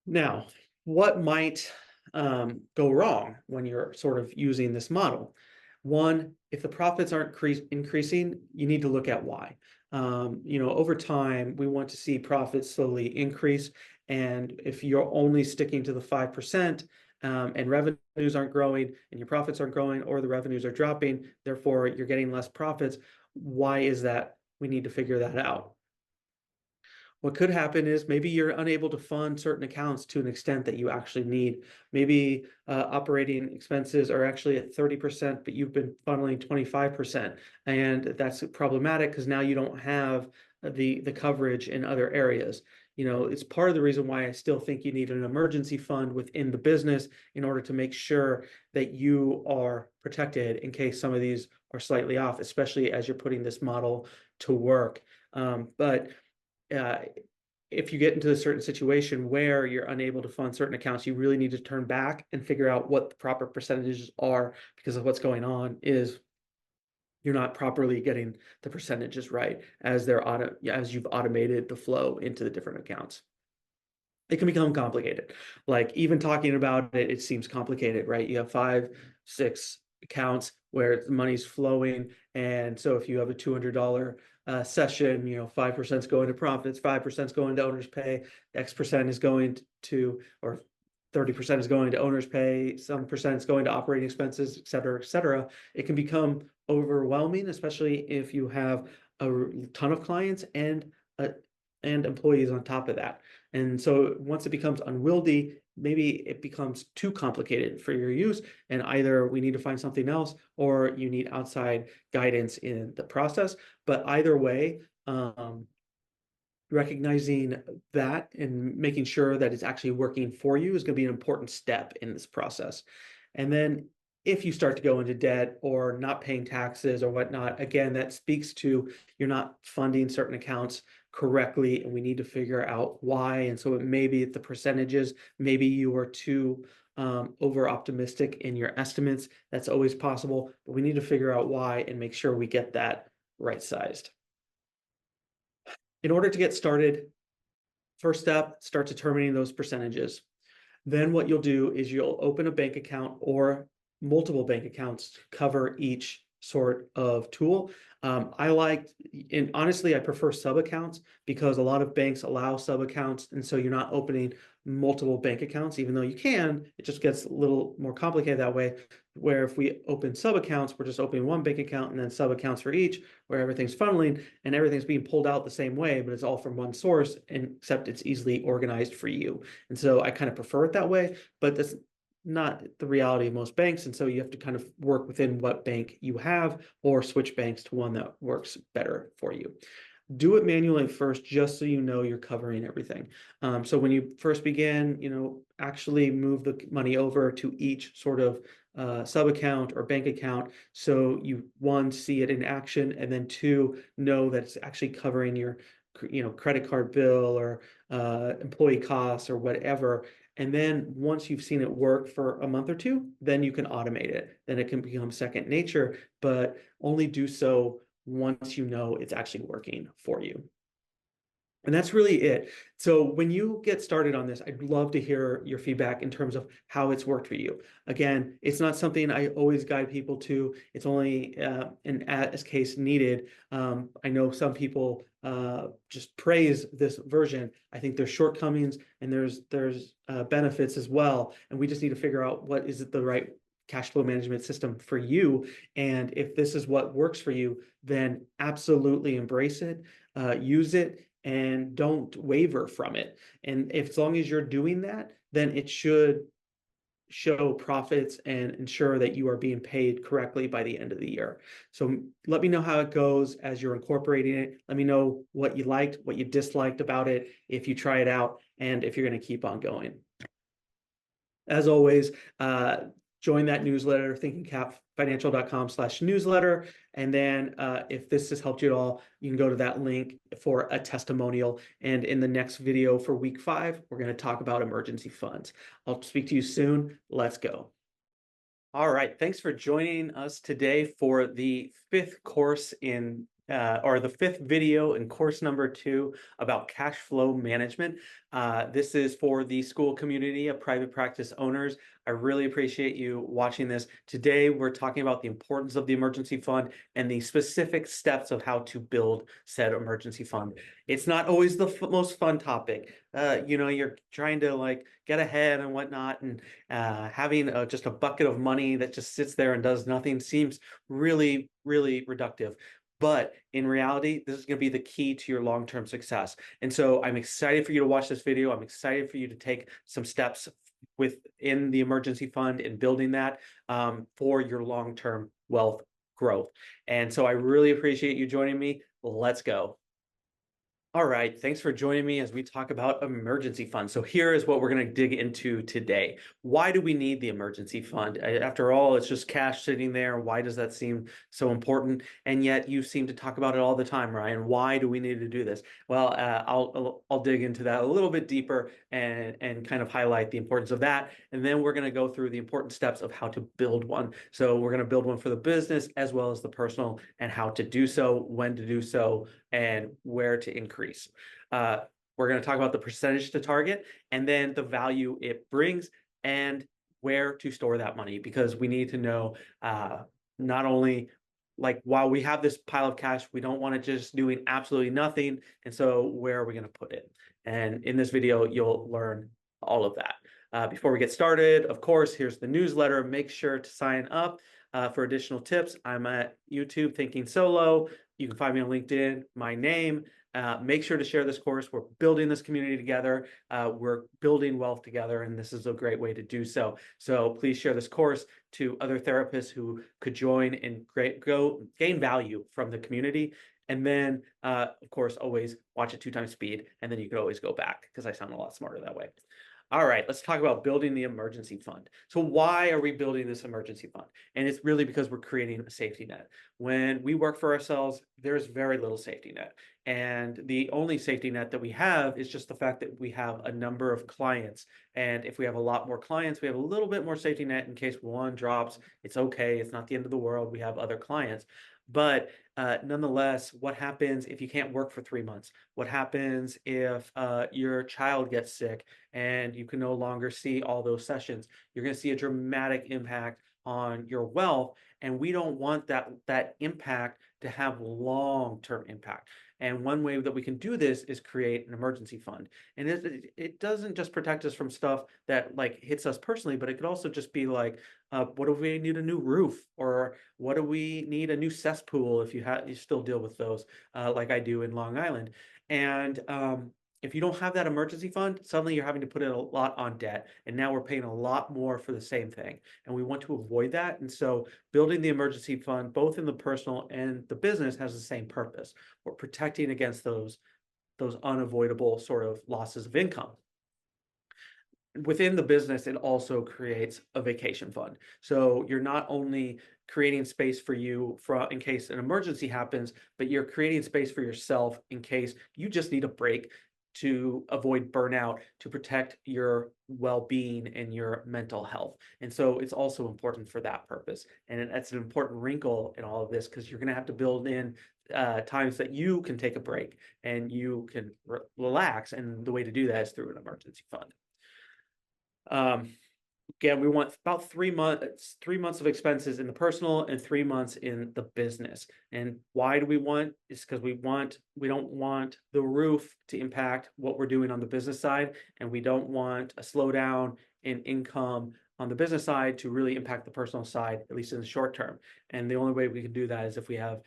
Now, what might go wrong when you're sort of using this model? One, if the profits aren't increasing, you need to look at why. Over time, we want to see profits slowly increase. And if you're only sticking to the 5%, and revenues aren't growing and your profits aren't growing, or the revenues are dropping, therefore you're getting less profits, why is that? We need to figure that out. What could happen is maybe you're unable to fund certain accounts to an extent that you actually need. Maybe operating expenses are actually at 30%, but you've been funneling 25%. And that's problematic because now you don't have the coverage in other areas. It's part of the reason why I still think you need an emergency fund within the business in order to make sure that you are protected in case some of these are slightly off, especially as you're putting this model to work. But if you get into a certain situation where you're unable to fund certain accounts, you really need to turn back and figure out what the proper percentages are, because of what's going on is you're not properly getting the percentages right as you've automated the flow into the different accounts. It can become complicated. Like even talking about it, it seems complicated, right? You have 5, 6 accounts where the money's flowing. And so if you have a $200 session, 5% is going to profits, 5% is going to owner's pay, X% is going to, or 30% is going to owner's pay, some percent is going to operating expenses, et cetera, it can become overwhelming, especially if you have a ton of clients and employees on top of that. And so once it becomes unwieldy, maybe it becomes too complicated for your use, and either we need to find something else or you need outside guidance in the process. But either way, recognizing that and making sure that it's actually working for you is going to be an important step in this process. And then if you start to go into debt or not paying taxes or whatnot, again, that speaks to you're not funding certain accounts correctly, and we need to figure out why. And so it may be the percentages, maybe you are too over optimistic in your estimates. That's always possible, but we need to figure out why and make sure we get that right sized. In order to get started, first step, start determining those percentages. Then what you'll do is you'll open a bank account or multiple bank accounts to cover each sort of tool. And honestly, I prefer sub accounts because a lot of banks allow sub accounts. And so you're not opening multiple bank accounts, even though you can, it just gets a little more complicated that way. Where if we open sub accounts, we're just opening one bank account and then sub accounts for each, where everything's funneling and everything's being pulled out the same way, but it's all from one source, and except it's easily organized for you. And so I kind of prefer it that way, but that's not the reality of most banks. And so you have to kind of work within what bank you have or switch banks to one that works better for you. Do it manually first, just so you know you're covering everything. So when you first begin, actually move the money over to each sort of sub account or bank account. So you, one, see it in action, and then two, know that it's actually covering your credit card bill or employee costs or whatever. And then once you've seen it work for a month or two, then you can automate it. Then it can become second nature, but only do so once you know it's actually working for you. And that's really it. So when you get started on this, I'd love to hear your feedback in terms of how it's worked for you. Again, it's not something I always guide people to. It's only an as case needed. I know some people just praise this version. I think there's shortcomings and there's benefits as well. And we just need to figure out what is the right cash flow management system for you. And if this is what works for you, then absolutely embrace it, use it, and don't waver from it. And if, as long as you're doing that, then it should show profits and ensure that you are being paid correctly by the end of the year. So let me know how it goes as you're incorporating it. Let me know what you liked, what you disliked about it, if you try it out, and if you're going to keep on going. As always, join that newsletter, thinkingcapfinancial.com/newsletter. And then if this has helped you at all, you can go to that link for a testimonial. And in the next video for week 5, we're going to talk about emergency funds. I'll speak to you soon. Let's go. All right. Thanks for joining us today for the 5th course in or the 5th video in course number 2 about cash flow management. This is for the school community of private practice owners. I really appreciate you watching this. Today, we're talking about the importance of the emergency fund and the specific steps of how to build said emergency fund. It's not always the most fun topic. You're trying to get ahead and whatnot, and having just a bucket of money that just sits there and does nothing seems really, really reductive. But in reality, this is going to be the key to your long-term success. And so I'm excited for you to watch this video. I'm excited for you to take some steps within the emergency fund and building that for your long-term wealth growth. And so I really appreciate you joining me. Let's go. All right, thanks for joining me as we talk about emergency funds. So here is what we're going to dig into today. Why do we need the emergency fund? After all, it's just cash sitting there. Why does that seem so important? And yet you seem to talk about it all the time, Ryan. Why do we need to do this? Well, I'll dig into that a little bit deeper and kind of highlight the importance of that. And then we're going to go through the important steps of how to build one. So we're going to build one for the business as well as the personal, and how to do so, when to do so, and where to increase. We're going to talk about the percentage to target, and then the value it brings, and where to store that money, because we need to know not only while we have this pile of cash, we don't want it just doing absolutely nothing. And so where are we going to put it? And in this video, you'll learn all of that. Before we get started, of course, here's the newsletter. Make sure to sign up for additional tips. I'm at YouTube Thinking Solo. You can find me on LinkedIn, my name. Make sure to share this course. We're building this community together. We're building wealth together, and this is a great way to do so. So please share this course to other therapists who could join and gain value from the community. And then, of course, always watch at 2x speed, and then you could always go back because I sound a lot smarter that way. All right, let's talk about building the emergency fund. So why are we building this emergency fund? And it's really because we're creating a safety net. When we work for ourselves, there's very little safety net. And the only safety net that we have is just the fact that we have a number of clients. And if we have a lot more clients, we have a little bit more safety net in case one drops. It's okay. It's not the end of the world. We have other clients. But nonetheless, what happens if you can't work for 3 months? What happens if your child gets sick and you can no longer see all those sessions? You're going to see a dramatic impact on your wealth, and we don't want that impact to have long-term impact. And one way that we can do this is create an emergency fund. And it doesn't just protect us from stuff that like hits us personally, but it could also just be like, what if we need a new roof, or what do we need a new cesspool if you still deal with those, like I do in Long Island. And if you don't have that emergency fund, suddenly you're having to put in a lot on debt, and now we're paying a lot more for the same thing. And we want to avoid that. And so building the emergency fund, both in the personal and the business, has the same purpose. We're protecting against those unavoidable sort of losses of income. Within the business, it also creates a vacation fund. So you're not only creating space for you in case an emergency happens, but you're creating space for yourself in case you just need a break, to avoid burnout, to protect your well-being and your mental health. And so it's also important for that purpose. And that's an important wrinkle in all of this, because you're going to have to build in times that you can take a break and you can relax. And the way to do that is through an emergency fund. Again, we want about 3 months of expenses in the personal and 3 months in the business. And why do we want? It's because we don't want the roof to impact what we're doing on the business side, and we don't want a slowdown in income on the business side to really impact the personal side, at least in the short term. And the only way we can do that is if we have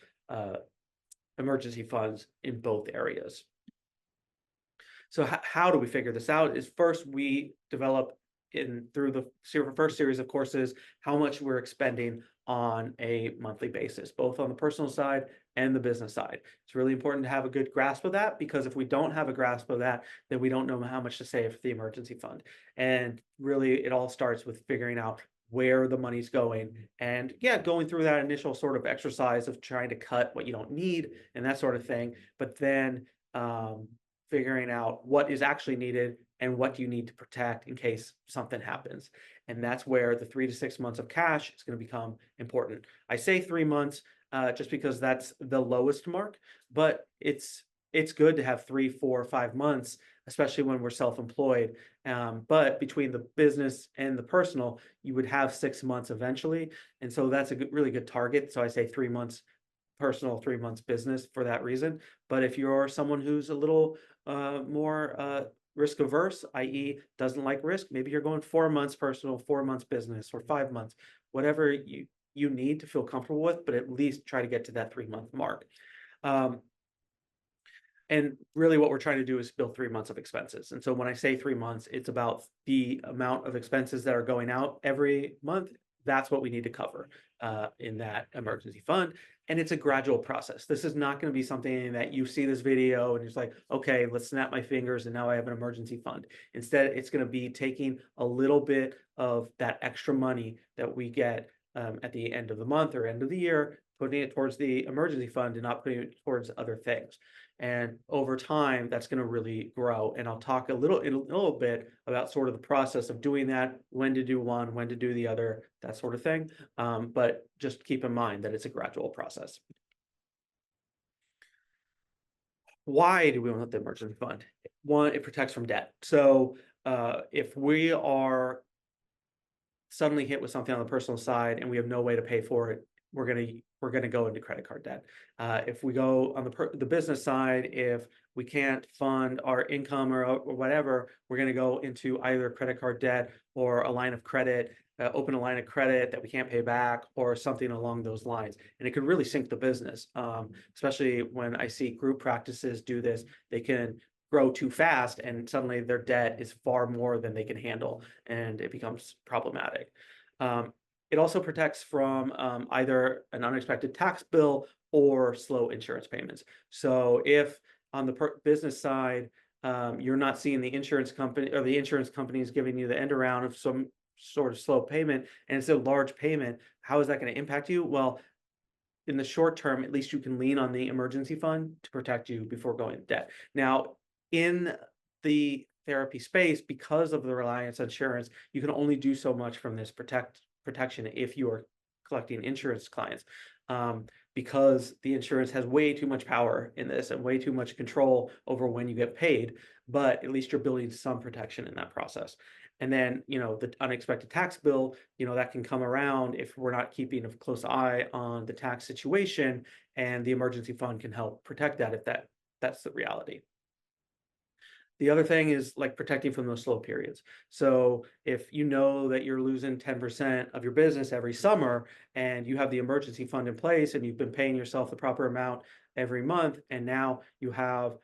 emergency funds in both areas. So how do we figure this out? Is first we develop through the first series of courses how much we're expending on a monthly basis, both on the personal side and the business side. It's really important to have a good grasp of that, because if we don't have a grasp of that, then we don't know how much to save for the emergency fund. And really, it all starts with figuring out where the money's going, and going through that initial sort of exercise of trying to cut what you don't need and that sort of thing, but then figuring out what is actually needed and what you need to protect in case something happens. And that's where the 3 to 6 months of cash is going to become important. I say 3 months just because that's the lowest mark, but it's good to have 3, 4, 5 months, especially when we're self-employed. But between the business and the personal, you would have 6 months eventually. And so that's a really good target. So I say 3 months personal, 3 months business for that reason. But if you're someone who's a little more risk averse, i.e. doesn't like risk, maybe you're going 4 months personal, 4 months business, or 5 months, whatever you need to feel comfortable with, but at least try to get to that 3-month mark. And really what we're trying to do is build 3 months of expenses. And so when I say 3 months, it's about the amount of expenses that are going out every month. That's what we need to cover in that emergency fund. And it's a gradual process. This is not going to be something that you see this video and it's like, okay, let's snap my fingers and now I have an emergency fund. Instead, it's going to be taking a little bit of that extra money that we get at the end of the month or end of the year, putting it towards the emergency fund and not putting it towards other things. And over time, that's going to really grow. And I'll talk in a little bit about sort of the process of doing that, when to do one, when to do the other, that sort of thing. But just keep in mind that it's a gradual process. Why do we want the emergency fund? One, it protects from debt. So if we are suddenly hit with something on the personal side and we have no way to pay for it, we're gonna go into credit card debt. If we go on the business side, if we can't fund our income or whatever, we're gonna go into either credit card debt or a line of credit, open a line of credit that we can't pay back, or something along those lines. And it could really sink the business, especially when I see group practices do this. They can grow too fast, and suddenly their debt is far more than they can handle, and it becomes problematic. It also protects from either an unexpected tax bill or slow insurance payments. So if on the business side, you're not seeing the insurance company, or the insurance company is giving you the end around of some sort of slow payment, and it's a large payment, how is that going to impact you? Well, in the short term, at least you can lean on the emergency fund to protect you before going to debt. Now, in the therapy space, because of the reliance on insurance, you can only do so much from this protection if you are collecting insurance clients, because the insurance has way too much power in this and way too much control over when you get paid. But at least you're building some protection in that process. And then, the unexpected tax bill, that can come around if we're not keeping a close eye on the tax situation, and the emergency fund can help protect that if that's the reality. The other thing is like protecting from those slow periods. So if you know that you're losing 10% of your business every summer, and you have the emergency fund in place, and you've been paying yourself the proper amount every month, and now you have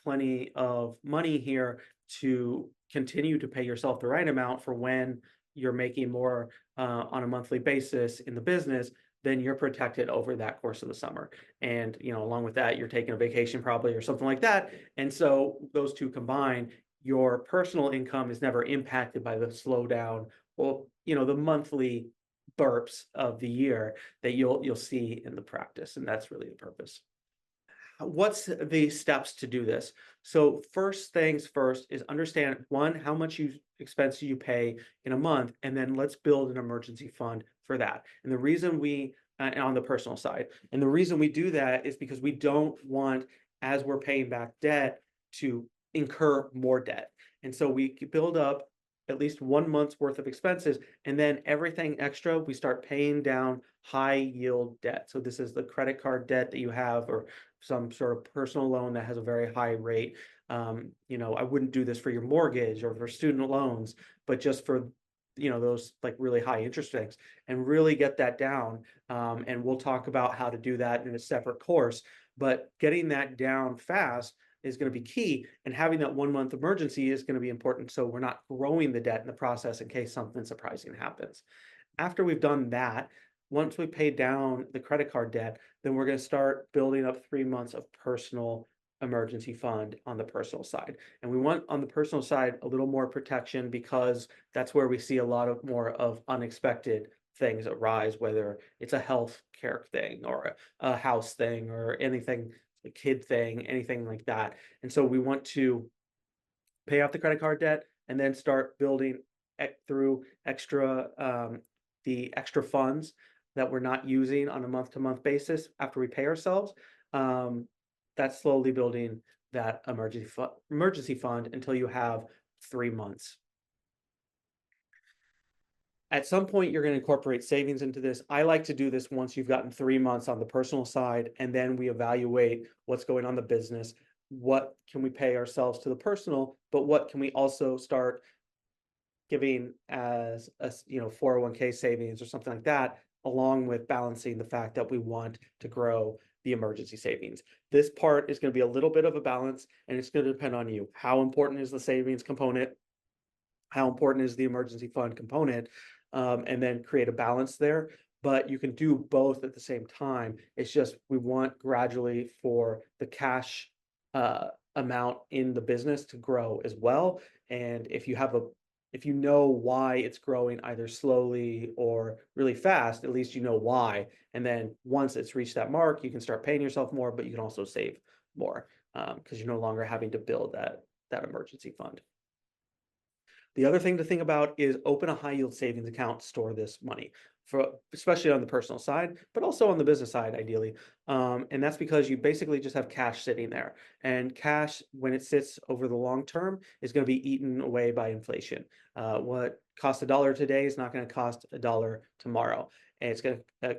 plenty of money here to continue to pay yourself the right amount for when you're making more on a monthly basis in the business, then you're protected over that course of the summer. And, along with that, you're taking a vacation probably or something like that. And so those two combined, your personal income is never impacted by the slowdown or, the monthly burps of the year that you'll see in the practice. And that's really the purpose. What's the steps to do this? So first things first is understand, one, how much expense you pay in a month, and then let's build an emergency fund for that. And the reason on the personal side, and the reason we do that is because we don't want, as we're paying back debt, to incur more debt. And so we build up at least 1 month's worth of expenses, and then everything extra, we start paying down high yield debt. So this is the credit card debt that you have, or some sort of personal loan that has a very high rate. I wouldn't do this for your mortgage or for student loans, but just for those like really high interest rates, and really get that down. And we'll talk about how to do that in a separate course, but getting that down fast is going to be key, and having that 1 month emergency is going to be important, so we're not growing the debt in the process in case something surprising happens. After we've done that, once we pay down the credit card debt, then we're going to start building up 3 months of personal emergency fund on the personal side. And we want, on the personal side, a little more protection, because that's where we see a lot of more of unexpected things arise, whether it's a health care thing or a house thing or anything, a kid thing, anything like that. And so we want to pay off the credit card debt and then start building through the extra funds that we're not using on a month-to-month basis after we pay ourselves. That's slowly building that emergency fund until you have 3 months. At some point, you're going to incorporate savings into this. I like to do this once you've gotten 3 months on the personal side, and then we evaluate what's going on in the business. What can we pay ourselves to the personal, but what can we also start giving as a 401k savings or something like that, along with balancing the fact that we want to grow the emergency savings. This part is going to be a little bit of a balance, and it's going to depend on you. How important is the savings component? How important is the emergency fund component? And then create a balance there. But you can do both at the same time. It's just we want gradually for the cash amount in the business to grow as well. And if you know why it's growing either slowly or really fast, at least you know why. And then once it's reached that mark, you can start paying yourself more, but you can also save more, because you're no longer having to build that emergency fund. The other thing to think about is open a high yield savings account to store this money, especially on the personal side, but also on the business side, ideally. And that's because you basically just have cash sitting there. And cash, when it sits over the long term, is going to be eaten away by inflation. What costs $1 today is not going to cost $1 tomorrow. And it's going to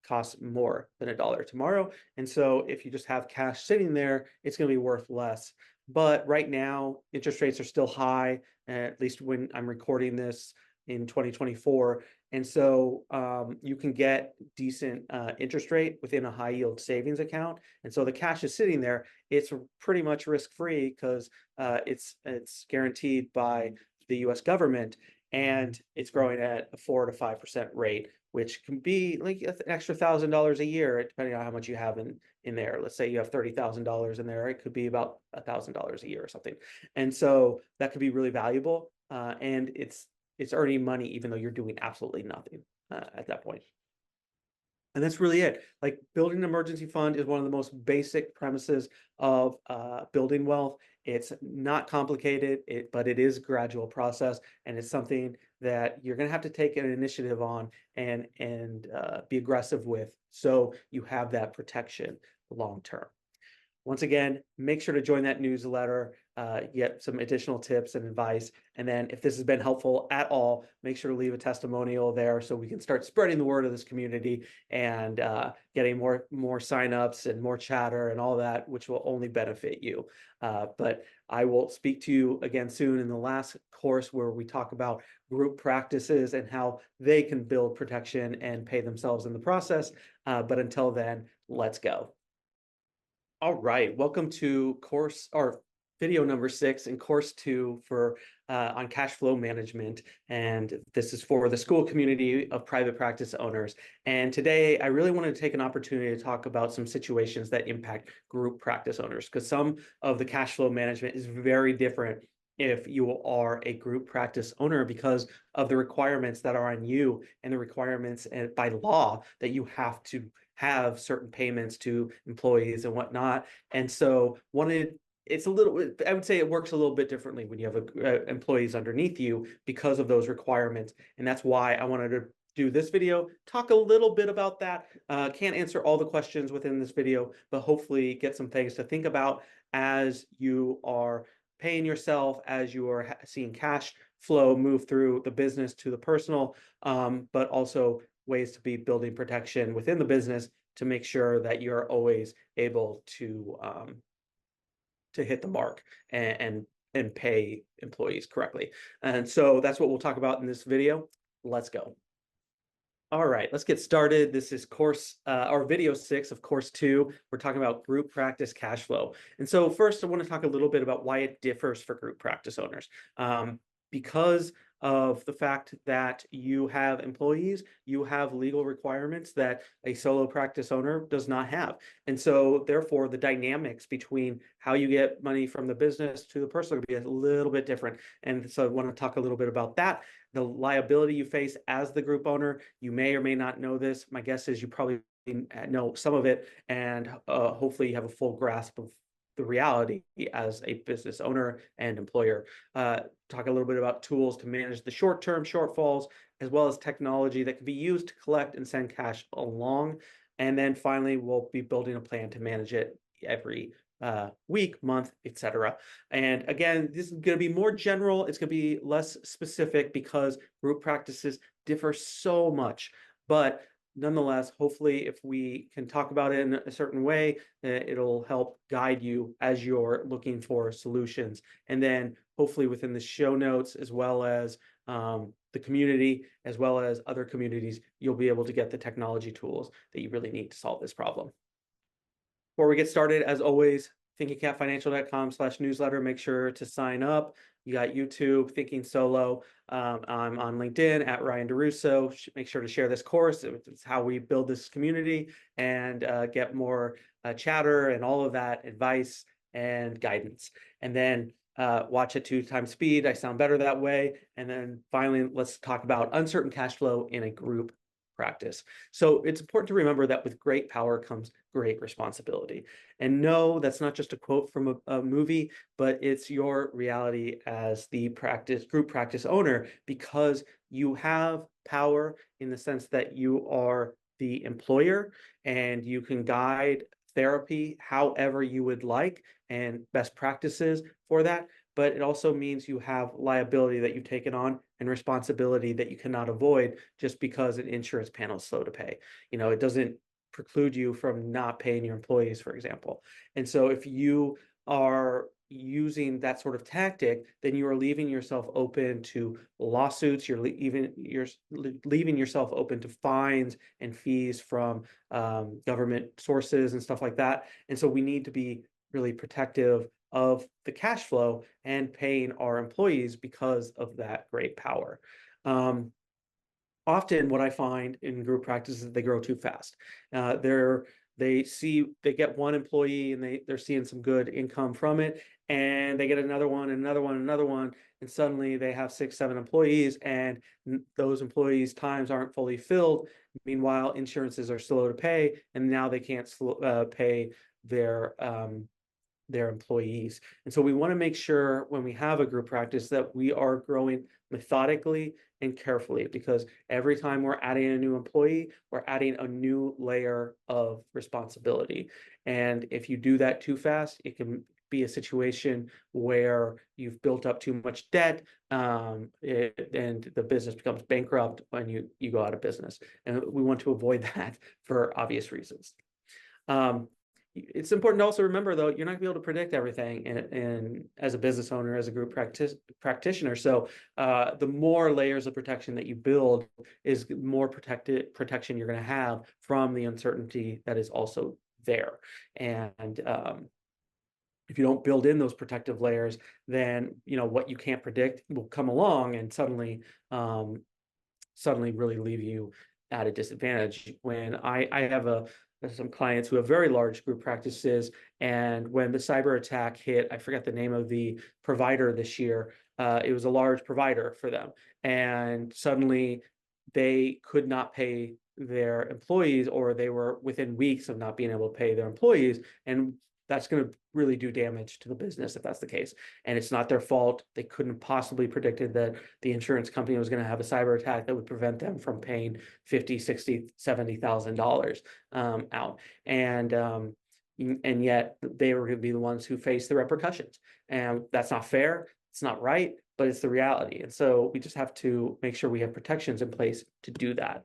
cost more than $1 tomorrow. And so if you just have cash sitting there, it's going to be worth less. But right now, interest rates are still high, at least when I'm recording this in 2024. And so you can get decent interest rate within a high yield savings account. And so the cash is sitting there. It's pretty much risk free because it's guaranteed by the US government, and it's growing at a 4 to 5% rate, which can be like an extra $1,000 a year, depending on how much you have in there. Let's say you have $30,000 in there, it could be about $1,000 a year or something. And so that could be really valuable. And it's earning money even though you're doing absolutely nothing at that point. And that's really it. Like, building an emergency fund is one of the most basic premises of building wealth. It's not complicated, but it is a gradual process, and it's something that you're going to have to take an initiative on and be aggressive with, so you have that protection long term. Once again, make sure to join that newsletter, get some additional tips and advice. And then if this has been helpful at all, make sure to leave a testimonial there so we can start spreading the word of this community and getting more signups and more chatter and all that, which will only benefit you. But I will speak to you again soon in the last course where we talk about group practices and how they can build protection and pay themselves in the process. But until then, let's go. All right, welcome to course or video number 6 in course 2 for on cash flow management. And this is for the school community of private practice owners. And today I really wanted to take an opportunity to talk about some situations that impact group practice owners, because some of the cash flow management is very different if you are a group practice owner, because of the requirements that are on you and the requirements by law that you have to have certain payments to employees and whatnot. And so it's a little, I would say it works a little bit differently when you have employees underneath you because of those requirements. And that's why I wanted to do this video, talk a little bit about that. Can't answer all the questions within this video, but hopefully get some things to think about as you are paying yourself, as you are seeing cash flow move through the business to the personal, but also ways to be building protection within the business to make sure that you're always able to hit the mark and pay employees correctly. And so that's what we'll talk about in this video. Let's go. All right, let's get started. This is course or video 6 of course 2. We're talking about group practice cash flow. And so first I want to talk a little bit about why it differs for group practice owners. Because of the fact that you have employees, you have legal requirements that a solo practice owner does not have. And so therefore the dynamics between how you get money from the business to the personal will be a little bit different. And so I want to talk a little bit about that. The liability you face as the group owner, you may or may not know this. My guess is you probably know some of it, and hopefully you have a full grasp of the reality as a business owner and employer. Talk a little bit about tools to manage the short-term shortfalls, as well as technology that can be used to collect and send cash along. And then finally, we'll be building a plan to manage it every week, month, etc. And again, this is going to be more general. It's going to be less specific because group practices differ so much. But nonetheless, hopefully, if we can talk about it in a certain way, it'll help guide you as you're looking for solutions. And then hopefully within the show notes, as well as the community, as well as other communities, you'll be able to get the technology tools that you really need to solve this problem. Before we get started, as always, thinkingcapfinancial.com/newsletter. Make sure to sign up. You got YouTube, Thinking Solo. I'm on LinkedIn at Ryan DeRusso. Make sure to share this course. It's how we build this community and get more chatter and all of that advice and guidance. And then watch at 2 times speed. I sound better that way. And then finally, let's talk about uncertain cash flow in a group practice. So it's important to remember that with great power comes great responsibility. And no, that's not just a quote from a movie, but it's your reality as the group practice owner, because you have power in the sense that you are the employer and you can guide therapy however you would like and best practices for that. But it also means you have liability that you've taken on and responsibility that you cannot avoid just because an insurance panel is slow to pay. It doesn't preclude you from not paying your employees, for example. And so if you are using that sort of tactic, then you are leaving yourself open to lawsuits. You're leaving yourself open to fines and fees from government sources and stuff like that. And so we need to be really protective of the cash flow and paying our employees because of that great power. Often what I find in group practice is that they grow too fast. They get one employee and they're seeing some good income from it, and they get another one and another one and another one, and suddenly they have 6, 7 employees, and those employees' times aren't fully filled. Meanwhile, insurances are slow to pay, and now they can't pay their employees. And so we want to make sure when we have a group practice that we are growing methodically and carefully, because every time we're adding a new employee, we're adding a new layer of responsibility. And if you do that too fast, it can be a situation where you've built up too much debt, and the business becomes bankrupt when you go out of business. And we want to avoid that for obvious reasons. It's important to also remember, though, you're not gonna be able to predict everything and as a business owner, as a group practitioner. So the more layers of protection that you build is more protection you're going to have from the uncertainty that is also there. And if you don't build in those protective layers, then what you can't predict will come along and suddenly really leave you at a disadvantage. When I have some clients who have very large group practices, and when the cyber attack hit, I forget the name of the provider this year. It was a large provider for them, and suddenly they could not pay their employees, or they were within weeks of not being able to pay their employees, and that's going to really do damage to the business if that's the case. And it's not their fault. They couldn't possibly predicted that the insurance company was going to have a cyber attack that would prevent them from paying $50, $60, $70,000 out. And yet they were going to be the ones who face the repercussions. And that's not fair. It's not right, but it's the reality. And so we just have to make sure we have protections in place to do that.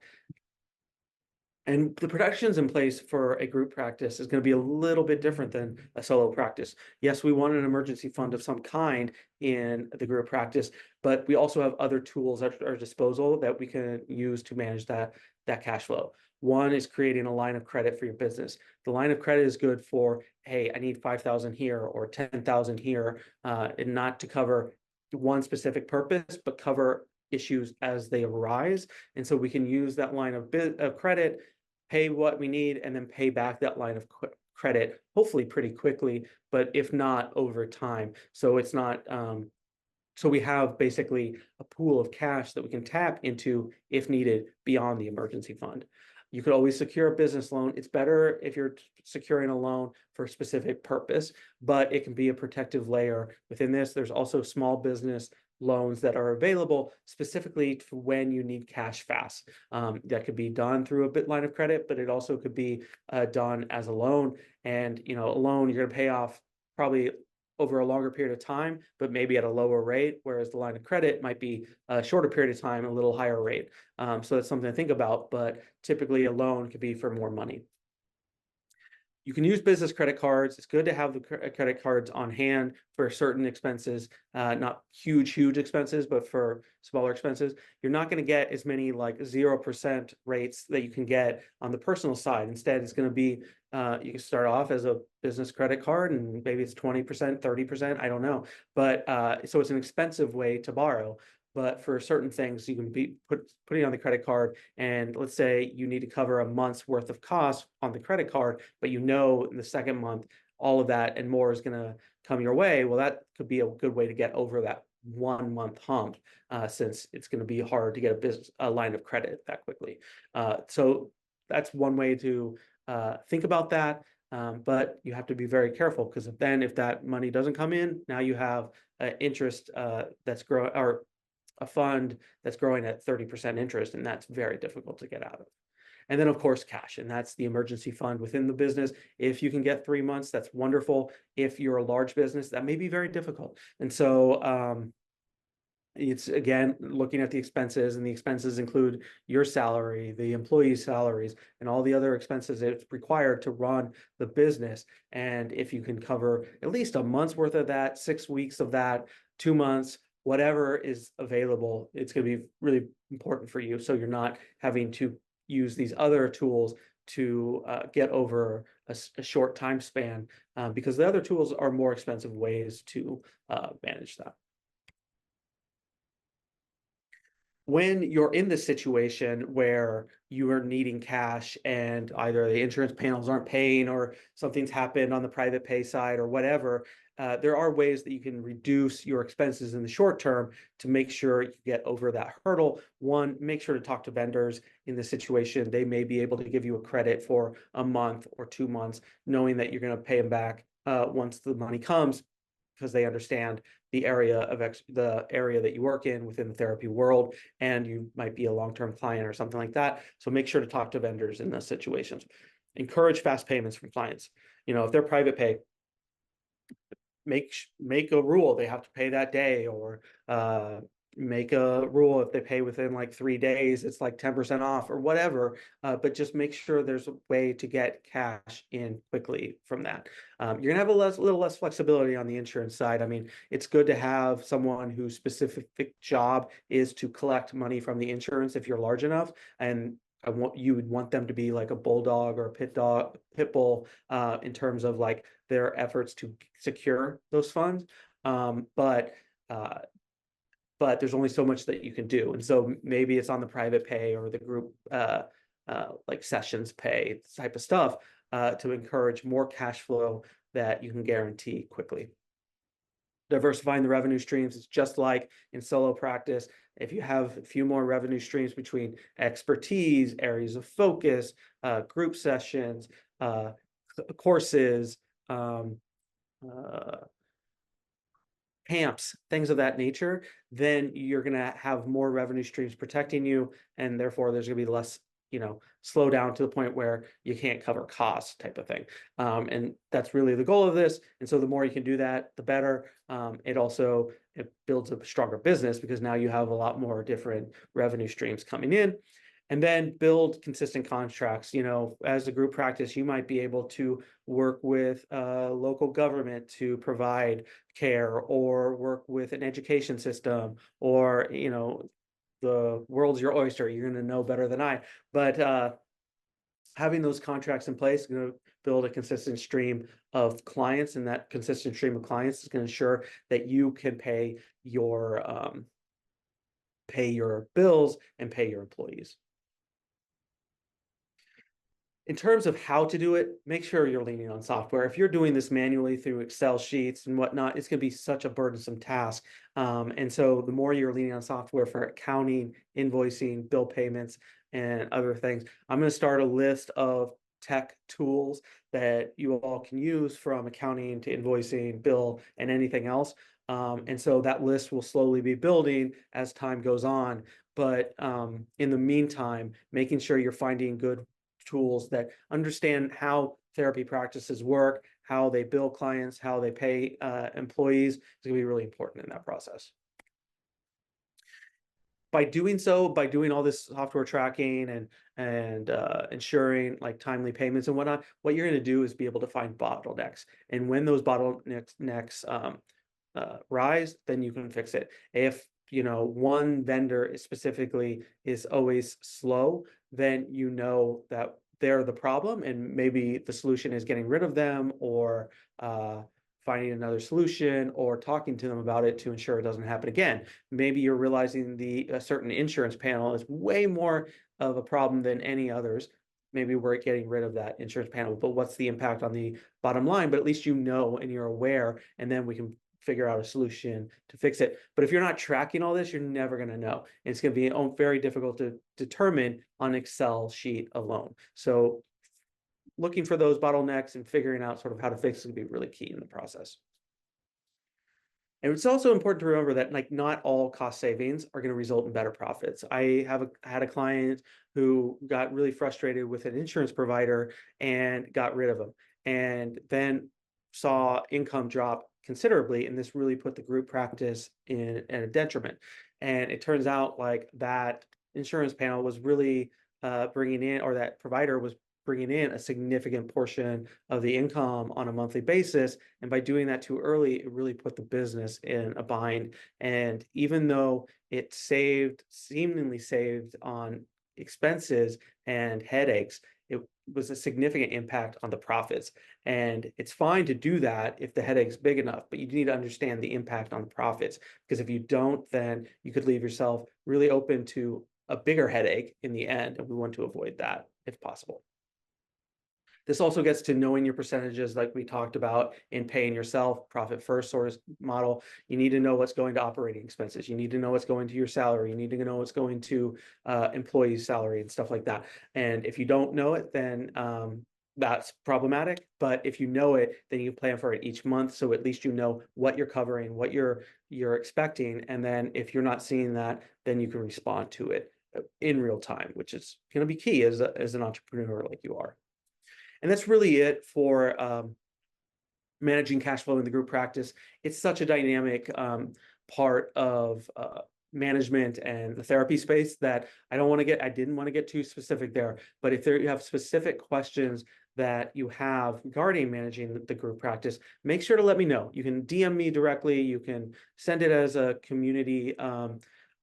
And the protections in place for a group practice is going to be a little bit different than a solo practice. Yes, we want an emergency fund of some kind in the group practice, but we also have other tools at our disposal that we can use to manage that cash flow. One is creating a line of credit for your business. The line of credit is good for, hey, I need 5,000 here or 10,000 here, and not to cover one specific purpose, but cover issues as they arise. And so we can use that line of credit, pay what we need, and then pay back that line of credit, hopefully pretty quickly, but if not, over time. So it's not, so we have basically a pool of cash that we can tap into if needed beyond the emergency fund. You could always secure a business loan. It's better if you're securing a loan for a specific purpose, but it can be a protective layer within this. There's also small business loans that are available specifically for when you need cash fast. That could be done through a line of credit, but it also could be done as a loan. And a loan you're going to pay off probably over a longer period of time, but maybe at a lower rate, whereas the line of credit might be a shorter period of time, a little higher rate. So that's something to think about, but typically a loan could be for more money. You can use business credit cards. It's good to have the credit cards on hand for certain expenses, not huge expenses, but for smaller expenses. You're not going to get as many like 0% rates that you can get on the personal side. Instead, it's going to be, you can start off as a business credit card and maybe it's 20%, 30%, I don't know. But so it's an expensive way to borrow. But for certain things, you can be putting on the credit card, and let's say you need to cover a month's worth of costs on the credit card, but in the second month, all of that and more is going to come your way. Well, that could be a good way to get over that 1 month hump, since it's going to be hard to get a line of credit that quickly. So that's one way to think about that. But you have to be very careful, because if that money doesn't come in, now you have interest that's growing, or a fund that's growing at 30% interest, and that's very difficult to get out of. And then, of course, cash, and that's the emergency fund within the business. If you can get 3 months, that's wonderful. If you're a large business, that may be very difficult. And so It's again looking at the expenses, and the expenses include your salary, the employees' salaries, and all the other expenses it's required to run the business. And if you can cover at least a month's worth of that, 6 weeks of that, 2 months, whatever is available, it's going to be really important for you. So you're not having to use these other tools to get over a short time span, because the other tools are more expensive ways to manage that. When you're in this situation where you are needing cash and either the insurance panels aren't paying or something's happened on the private pay side or whatever, there are ways that you can reduce your expenses in the short term to make sure you get over that hurdle. One, make sure to talk to vendors in this situation. They may be able to give you a credit for a month or 2 months, knowing that you're going to pay them back once the money comes, because they understand the area that you work in within the therapy world, and you might be a long-term client or something like that. So make sure to talk to vendors in those situations. Encourage fast payments from clients. If they're private pay, make a rule they have to pay that day, or make a rule if they pay within like 3 days, it's like 10% off or whatever. But just make sure there's a way to get cash in quickly from that. You're gonna have little less flexibility on the insurance side. I mean, it's good to have someone whose specific job is to collect money from the insurance if you're large enough, and you would want them to be like a bulldog or a pit bull, in terms of like their efforts to secure those funds. But uh, but there's only so much that you can do. And so maybe it's on the private pay or the group, like sessions pay type of stuff, to encourage more cash flow that you can guarantee quickly. Diversifying the revenue streams is just like in solo practice. If you have a few more revenue streams between expertise, areas of focus, group sessions, courses, um, uh, camps, things of that nature, then you're going to have more revenue streams protecting you. And therefore, there's going to be less, slow down to the point where you can't cover costs type of thing. And that's really the goal of this. And so the more you can do that, the better. It builds a stronger business because now you have a lot more different revenue streams coming in. And then build consistent contracts. As a group practice, you might be able to work with local government to provide care, or work with an education system, or the world's your oyster. You're going to know better than I. But having those contracts in place is going to build a consistent stream of clients, and that consistent stream of clients is going to ensure that you can pay your bills and pay your employees. In terms of how to do it, make sure you're leaning on software. If you're doing this manually through Excel sheets and whatnot, it's going to be such a burdensome task. And so the more you're leaning on software for accounting, invoicing, bill payments, and other things, I'm going to start a list of tech tools that you all can use, from accounting to invoicing, bill, and anything else. And so that list will slowly be building as time goes on. But in the meantime, making sure you're finding good tools that understand how therapy practices work, how they bill clients, how they pay employees, is going to be really important in that process. By doing all this software tracking and ensuring like timely payments and whatnot, what you're going to do is be able to find bottlenecks. And when those bottlenecks rise, then you can fix it. If one vendor specifically is always slow, then that they're the problem, and maybe the solution is getting rid of them, or finding another solution, or talking to them about it to ensure it doesn't happen again. Maybe you're realizing a certain insurance panel is way more of a problem than any others. Maybe we're getting rid of that insurance panel, but what's the impact on the bottom line? But at least and you're aware, and then we can figure out a solution to fix it. But if you're not tracking all this, you're never going to know. And it's going to be very difficult to determine on an Excel sheet alone. So looking for those bottlenecks and figuring out sort of how to fix it will be really key in the process. And it's also important to remember that like not all cost savings are going to result in better profits. I had a client who got really frustrated with an insurance provider and got rid of them, and then saw income drop considerably, and this really put the group practice in a detriment. And it turns out like that insurance panel was really bringing in, or that provider was bringing in a significant portion of the income on a monthly basis. And by doing that too early, it really put the business in a bind. And even though it seemingly saved on expenses and headaches, it was a significant impact on the profits. And it's fine to do that if the headache's big enough, but you need to understand the impact on the profits. Because if you don't, then you could leave yourself really open to a bigger headache in the end. And we want to avoid that if possible. This also gets to knowing your percentages like we talked about in paying yourself, profit first sort of model. You need to know what's going to operating expenses. You need to know what's going to your salary. You need to know what's going to employees' salary and stuff like that. And if you don't know it, then that's problematic. But if you know it, then you plan for it each month. So at least you know what you're covering, what you're expecting. And then if you're not seeing that, then you can respond to it in real time, which is going to be key as an entrepreneur like you are. And that's really it for managing cash flow in the group practice. It's such a dynamic part of management and the therapy space that I didn't want to get too specific there. But if you have specific questions that you have regarding managing the group practice, make sure to let me know. You can DM me directly. You can send it as a community a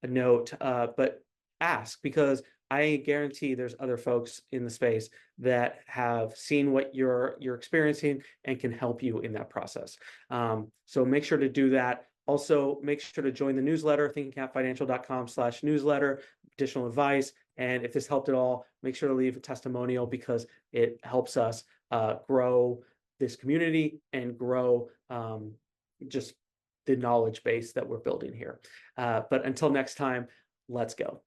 note, but ask, because I guarantee there's other folks in the space that have seen what you're experiencing and can help you in that process. So make sure to do that. Also, make sure to join the newsletter, thinkingcapfinancial.com/newsletter, additional advice. And if this helped at all, make sure to leave a testimonial, because it helps us grow this community and grow just the knowledge base that we're building here. But until next time, let's go.